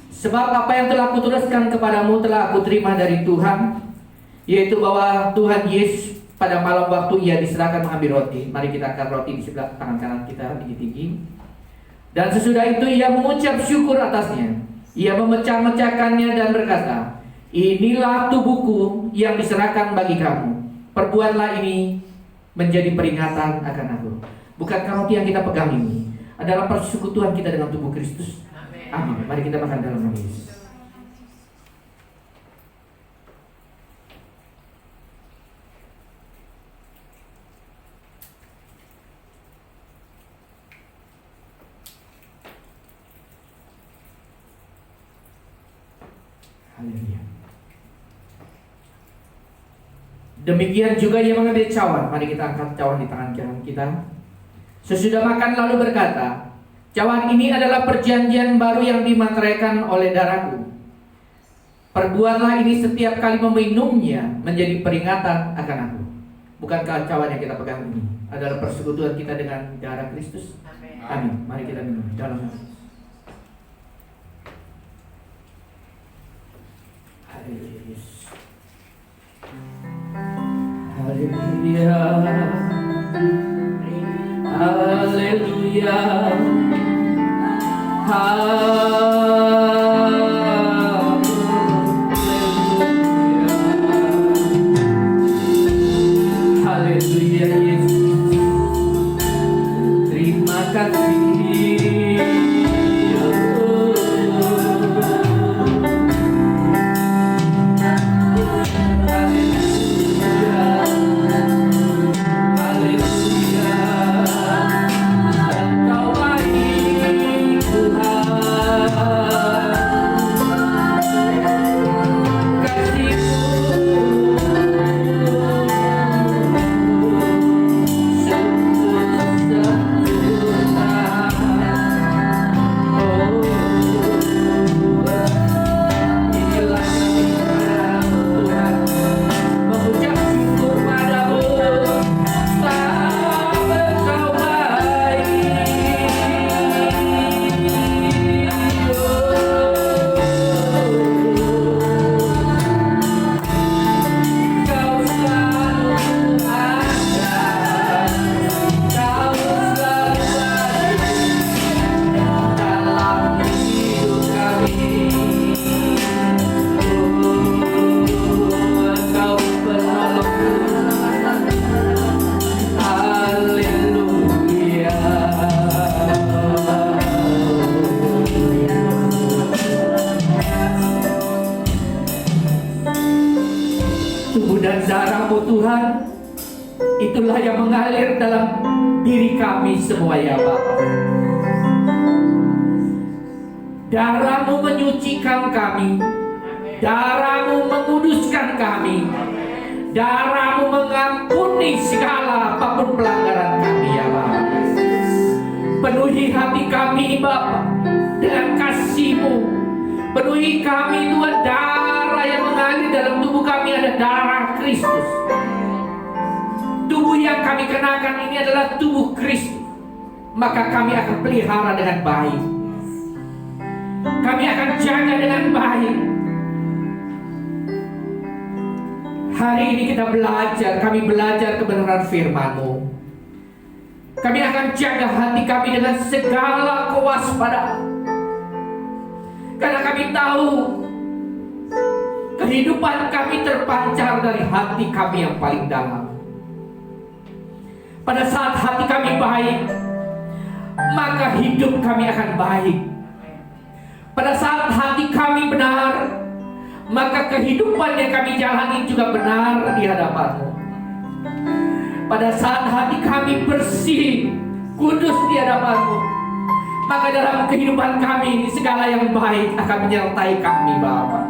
Sebab apa yang telah kutuliskan kepadamu telah aku terima dari Tuhan, yaitu bahwa Tuhan Yesus pada malam waktu ia diserahkan mengambil roti. Mari kita angkat roti di sebelah tangan kanan kita tinggi-tinggi. Dan sesudah itu ia mengucap syukur atasnya. Ia memecah-mecahkannya dan berkata, inilah tubuhku yang diserahkan bagi kamu. Perbuatlah ini menjadi peringatan akan aku. Bukankah roti yang kita pegang ini adalah persekutuan kita dengan tubuh Kristus? Amin. Mari kita makan dalam nama Yesus. Haleluya. Demikian juga ia mengambil cawan. Mari kita angkat cawan di tangan kanan kita. Sesudah makan lalu berkata, cawan ini adalah perjanjian baru yang dimateraikan oleh darahku. Perbuatlah ini setiap kali meminumnya menjadi peringatan akan aku. Bukankah cawan yang kita pegang ini adalah persekutuan kita dengan darah Kristus? Amin. Mari kita minum dalam nama Yesus. Haleluya. Haleluya. Haleluya Yesus. Terima kasih. Tuhan, itulah yang mengalir dalam diri kami semua ya Bapa. Darah-Mu menyucikan kami, darah-Mu menguduskan kami, darah-Mu mengampuni segala apapun pelanggaran kami ya Bapa. Penuhi hati kami Bapa dengan kasih-Mu. Penuhi kami Tuhan, darah yang mengalir dalam tubuh kami ada darah Kristus. Tubuh yang kami kenakan ini adalah tubuh Kristus. Maka kami akan pelihara dengan baik. Kami akan jaga dengan baik. Hari ini kita belajar, kami belajar kebenaran firman-Mu. Kami akan jaga hati kami dengan segala kewaspadaan. Karena kami tahu kehidupan kami terpancar dari hati kami yang paling dalam. Pada saat hati kami baik, maka hidup kami akan baik. Pada saat hati kami benar, maka kehidupan yang kami jalani juga benar di hadapan-Mu. Pada saat hati kami bersih, kudus di hadapan-Mu, maka dalam kehidupan kami segala yang baik akan menyertai kami Bapa.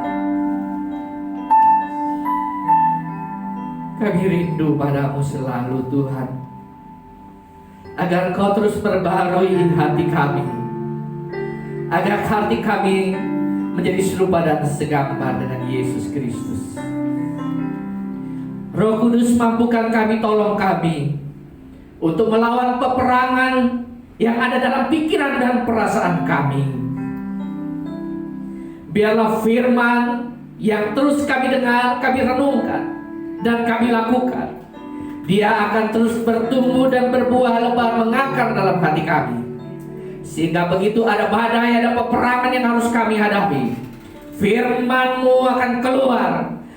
Kami rindu padamu selalu Tuhan, agar Kau terus perbarui hati kami, agar hati kami menjadi serupa dan segambar dengan Yesus Kristus. Roh Kudus, mampukan kami, tolong kami untuk melawan peperangan yang ada dalam pikiran dan perasaan kami. Biarlah firman yang terus kami dengar, kami renungkan, dan kami lakukan, dia akan terus bertumbuh dan berbuah lebat mengakar dalam hati kami. Sehingga begitu ada badai, ada peperangan yang harus kami hadapi, firman-Mu akan keluar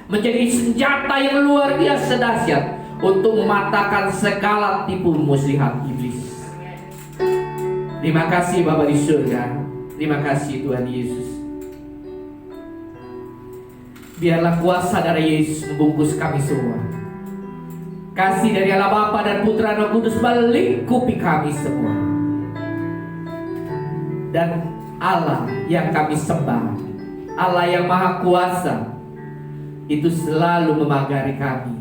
menjadi senjata yang luar biasa dahsyat untuk mematahkan segala tipu muslihat iblis. Terima kasih Bapa di surga. Terima kasih Tuhan Yesus. Biarlah kuasa darah Yesus membungkus kami semua. Kasih dari Allah Bapa dan Putra dan Roh Kudus melingkupi kami semua. Dan Allah yang kami sembah, Allah yang Maha Kuasa, itu selalu memagari kami,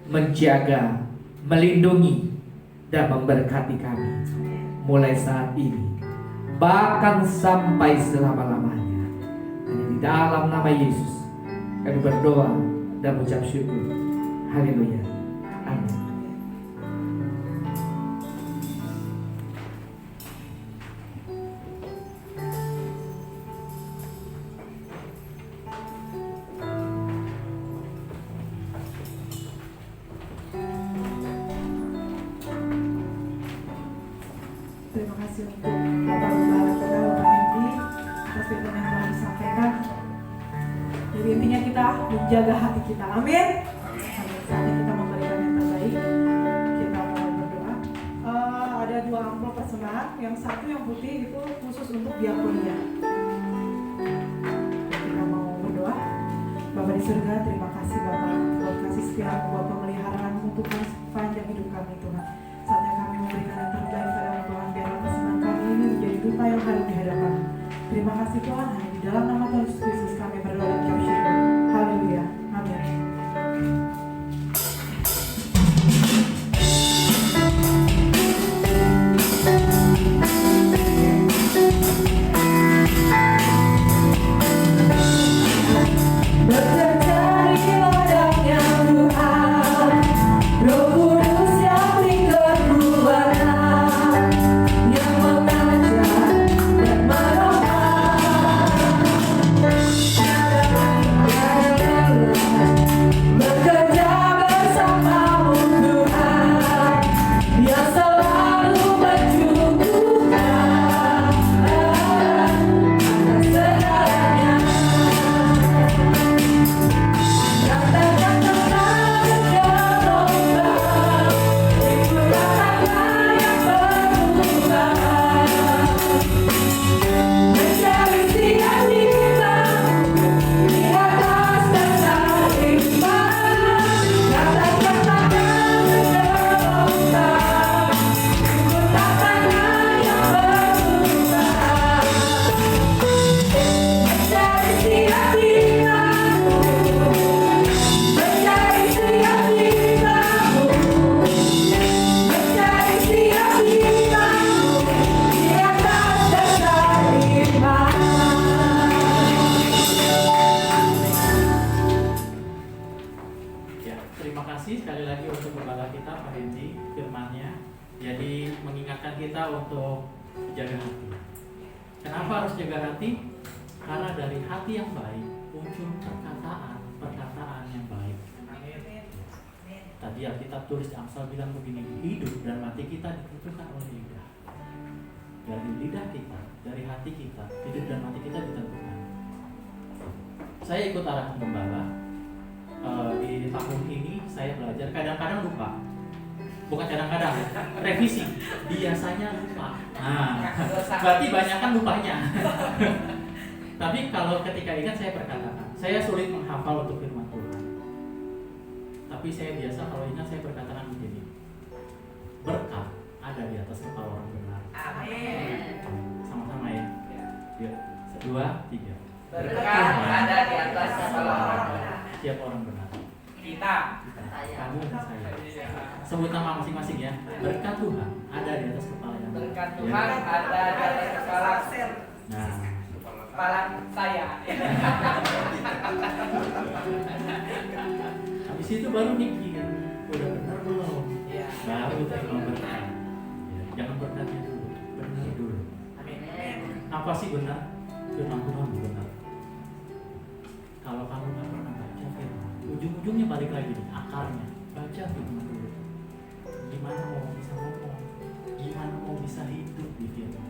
menjaga, melindungi, dan memberkati kami mulai saat ini, bahkan sampai selama-lamanya. Dan di dalam nama Yesus kami berdoa dan mengucap syukur. Haleluya. Amin. Terima kasih untuk Bapak Gembala kita, Bapak Hendy, atas firman yang telah disampaikan. Jadi intinya kita menjaga hati kita. Amin. Saatnya kita memberikan yang terbaik. Kita mulai berdoa. Ada 2 amplop persembahan. Yang satu yang putih itu khusus untuk diakonia. Kita mau berdoa. Bapak di surga, terima kasih Bapak buat kasih setia-Mu, buat pemeliharaan untuk panjang hidup kami Tuhan. Saatnya kami memberikan yang terbaik pada Tuhan, biarlah persembahan kami ini menjadi duta yang harum di hadapan. Terima kasih Tuhan, hanya di dalam nama Tuhan Yesus Kristus kami berdoa dan kami syukur. Haleluya. Amin. Bekerja di ladangnya Tuhan, Roh Kudus yang beri kekuatan, yang mengajar dan menolong. Bekerja bersamamu Tuhan, yang selalu mencukupkan atas segalanya. Katakan tentang kerombak, ikutanlah yang berubah, mencari siang di atas dasar iman. Katakan tentang kerombak, ikutanlah yang berubah, mencari siang di mencari siap hitamu, mencari siap hitamu di atas dasar iman. Ya, terima kasih sekali lagi untuk Gembala kita Pak Hendy, firman-Nya. Jadi mengingatkan kita untuk jaga hati. Kenapa harus jaga hati? Karena dari hati yang baik muncul perkataan yang baik. Tadi Alkitab tulis Amsal bilang begini, hidup dan mati kita ditentukan oleh lidah. Dari lidah kita, dari hati kita, hidup dan mati kita ditentukan. Saya ikut arahan Gembala. Di tahun ini saya belajar, kadang-kadang lupa. Bukan kadang-kadang, revisi. Biasanya lupa. Nah, berarti banyak kan lupanya. Tapi kalau ketika ingat saya berkatakan, saya sulit menghafal untuk firman Tuhan. Tapi saya biasa kalau ingat saya berkatakan begini, berkat ada di atas kepala orang benar. Amin. Sama-sama ya. Yuk, 2, 3. Berkat ada di atas kepala orang benar. Siapa orang benar? Kita. Kamu dan saya. Sebut nama masing-masing ya. Berkat Tuhan ada di atas kepala yang benar. Berkat Ya. Tuhan ada di atas kepala Nah, kepala saya. habis itu baru mikir, udah benar belum? Iya. Baru terima berkat. Ya, jangan berkatnya dulu, benar dulu. Amin. Apa sih benar? Firman Tuhan benar. kalau kamu nggak pernah baca firman, ujung-ujungnya balik lagi nih, akarnya baca firman dulu. Gimana mau bisa ngomong, gimana mau bisa hidup di firman,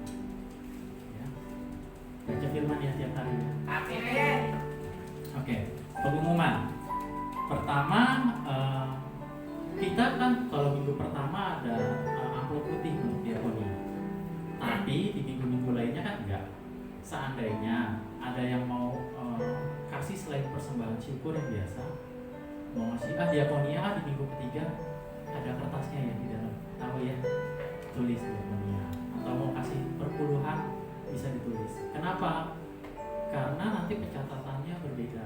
ya. Baca firman ya tiap hari ya. Amin. Oke, pengumuman pertama, kita kan kalau minggu pertama ada amplop putih untuk diakoni, tapi di minggu-minggu lainnya kan enggak. Seandainya ada yang mau kasih selain persembahan syukur yang biasa, mau ngasih diakonia di minggu ketiga, ada kertasnya ya di dalam, tahu ya, tulis diakonia. Atau mau kasih perpuluhan bisa ditulis. Kenapa? Karena nanti pencatatannya berbeda.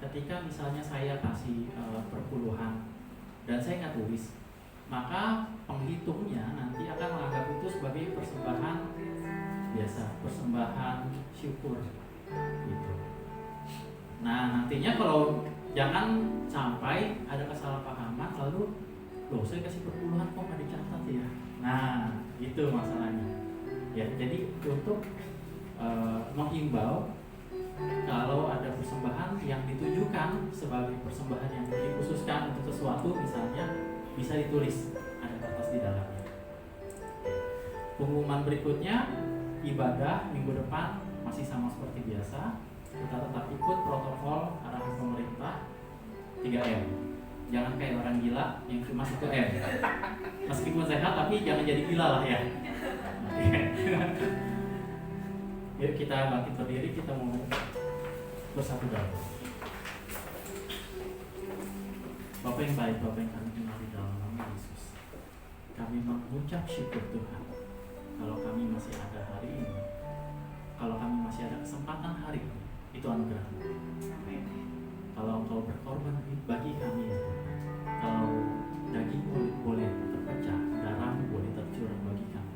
Ketika misalnya saya kasih perpuluhan dan saya nggak tulis, maka penghitungnya nanti akan menganggap itu sebagai persembahan biasa, persembahan syukur gitu. Nah nantinya kalau jangan sampai ada kesalahpahaman lalu loh saya kasih perpuluhan kok nggak dicatat ya. Nah itu masalahnya ya. Jadi untuk menghimbau kalau ada persembahan yang ditujukan sebagai persembahan yang dikhususkan untuk sesuatu misalnya, bisa ditulis, ada kertas di dalamnya. Pengumuman berikutnya, ibadah minggu depan masih sama seperti biasa. Kita tetap ikut protokol arahan pemerintah 3M. Jangan kayak orang gila yang cuma 1M. Meskipun sehat tapi jangan jadi gila lah ya. Yuk kita bangkit berdiri, kita mau bersatu dalam. Bapak yang baik, Bapak yang kami kenal di dalam nama Yesus, kami mengucap syukur Tuhan. Kalau kami masih ada hari ini, kalau kami masih ada kesempatan hari ini, itu anugerah. Kalau Engkau berkorban bagi kami, ya Tuhan. Kalau daging boleh terpecah, darah boleh tercurah bagi kami.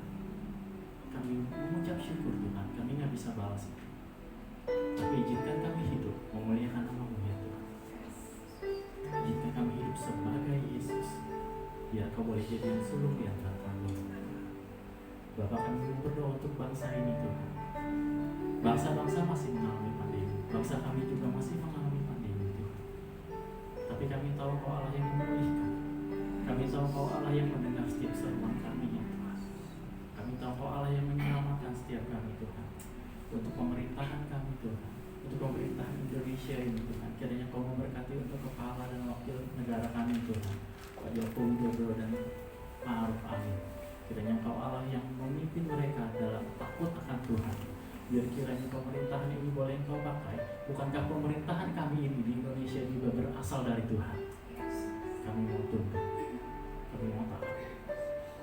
Kami mengucap syukur Tuhan. Kami nggak bisa balas itu, tapi izinkan kami hidup memuliakan nama-Mu ya Tuhan. Izinkan kami hidup sebagai Yesus, biar Kau boleh jadi yang sulung di antara kami. Bapak, kami berdoa untuk bangsa ini Tuhan. Bangsa-bangsa masih mengalami pandemi, bangsa kami juga masih mengalami pandemi Tuhan. Tapi kami tahu Kau Allah yang memulihkan. Kami tahu Kau Allah yang mendengar setiap seruan kami ya Tuhan. Kami tahu Kau Allah yang menyelamatkan setiap kami Tuhan. Untuk pemerintahan kami Tuhan, untuk pemerintahan Indonesia ini Tuhan, kiranya Kau memberkati untuk kepala dan wakil negara kami Tuhan, Pak Joko Widodo dan Ma'ruf Amin. Kiranya Kau Allah yang memimpin mereka dalam takut akan Tuhan. Biar kiranya pemerintahan ini boleh Kau pakai. Bukankah pemerintahan kami ini di Indonesia juga berasal dari Tuhan? Kami mau tunduk, kami mau taat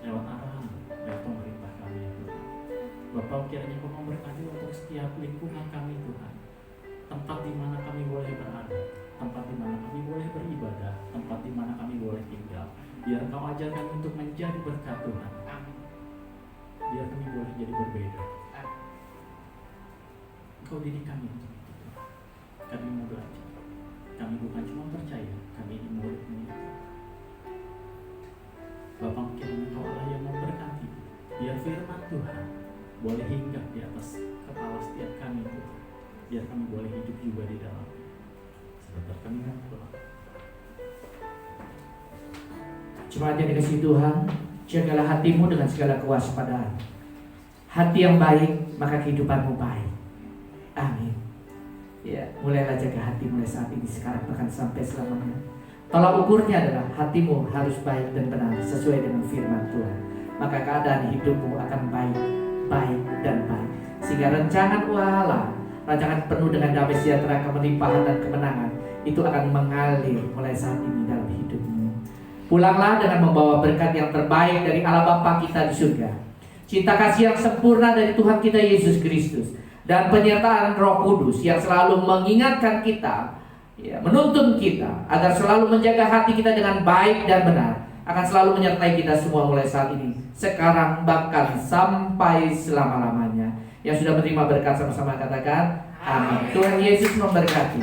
lewat arahan dari pemerintah kami ya Tuhan. Bapak, kiranya Kau memberkati untuk setiap lingkungan kami Tuhan. Tempat di mana kami boleh berada, tempat di mana kami boleh beribadah, tempat di mana kami boleh tinggal. Biar Kau ajar kami untuk menjadi berkat Tuhan. Biar kami boleh jadi berbeda. Kau didik kami untuk itu Tuhan. Kami mau belajar. Kami bukan cuma percaya, kami ini murid-Mu. Bapak, kiranya Kau Allah yang memberkati. Biar firman Tuhan boleh hinggap di atas kepala setiap kami Tuhan. Biar kami boleh hidup juga di dalamnya. Sebentar kami mau pulang. Jemaat yang dikasihi Tuhan, jagalah hatimu dengan segala kewaspadaan. Hati yang baik, maka kehidupanmu baik. Amin. Ya, mulailah jaga hati mulai saat ini, sekarang bahkan sampai selamanya. Tolak ukurnya adalah hatimu harus baik dan benar sesuai dengan firman Tuhan. Maka keadaan hidupmu akan baik, baik dan baik. Sehingga rancangan Allah, rancangan penuh dengan damai sejahtera, kemelimpahan dan kemenangan, itu akan mengalir mulai saat ini dalam hidupmu. Pulanglah dengan membawa berkat yang terbaik dari Allah Bapa kita di surga, cinta kasih yang sempurna dari Tuhan kita Yesus Kristus, dan penyertaan Roh Kudus yang selalu mengingatkan kita, ya, menuntun kita agar selalu menjaga hati kita dengan baik dan benar, akan selalu menyertai kita semua mulai saat ini, sekarang, bahkan sampai selama-lamanya. Yang sudah menerima berkat sama-sama katakan amin. Tuhan Yesus memberkati.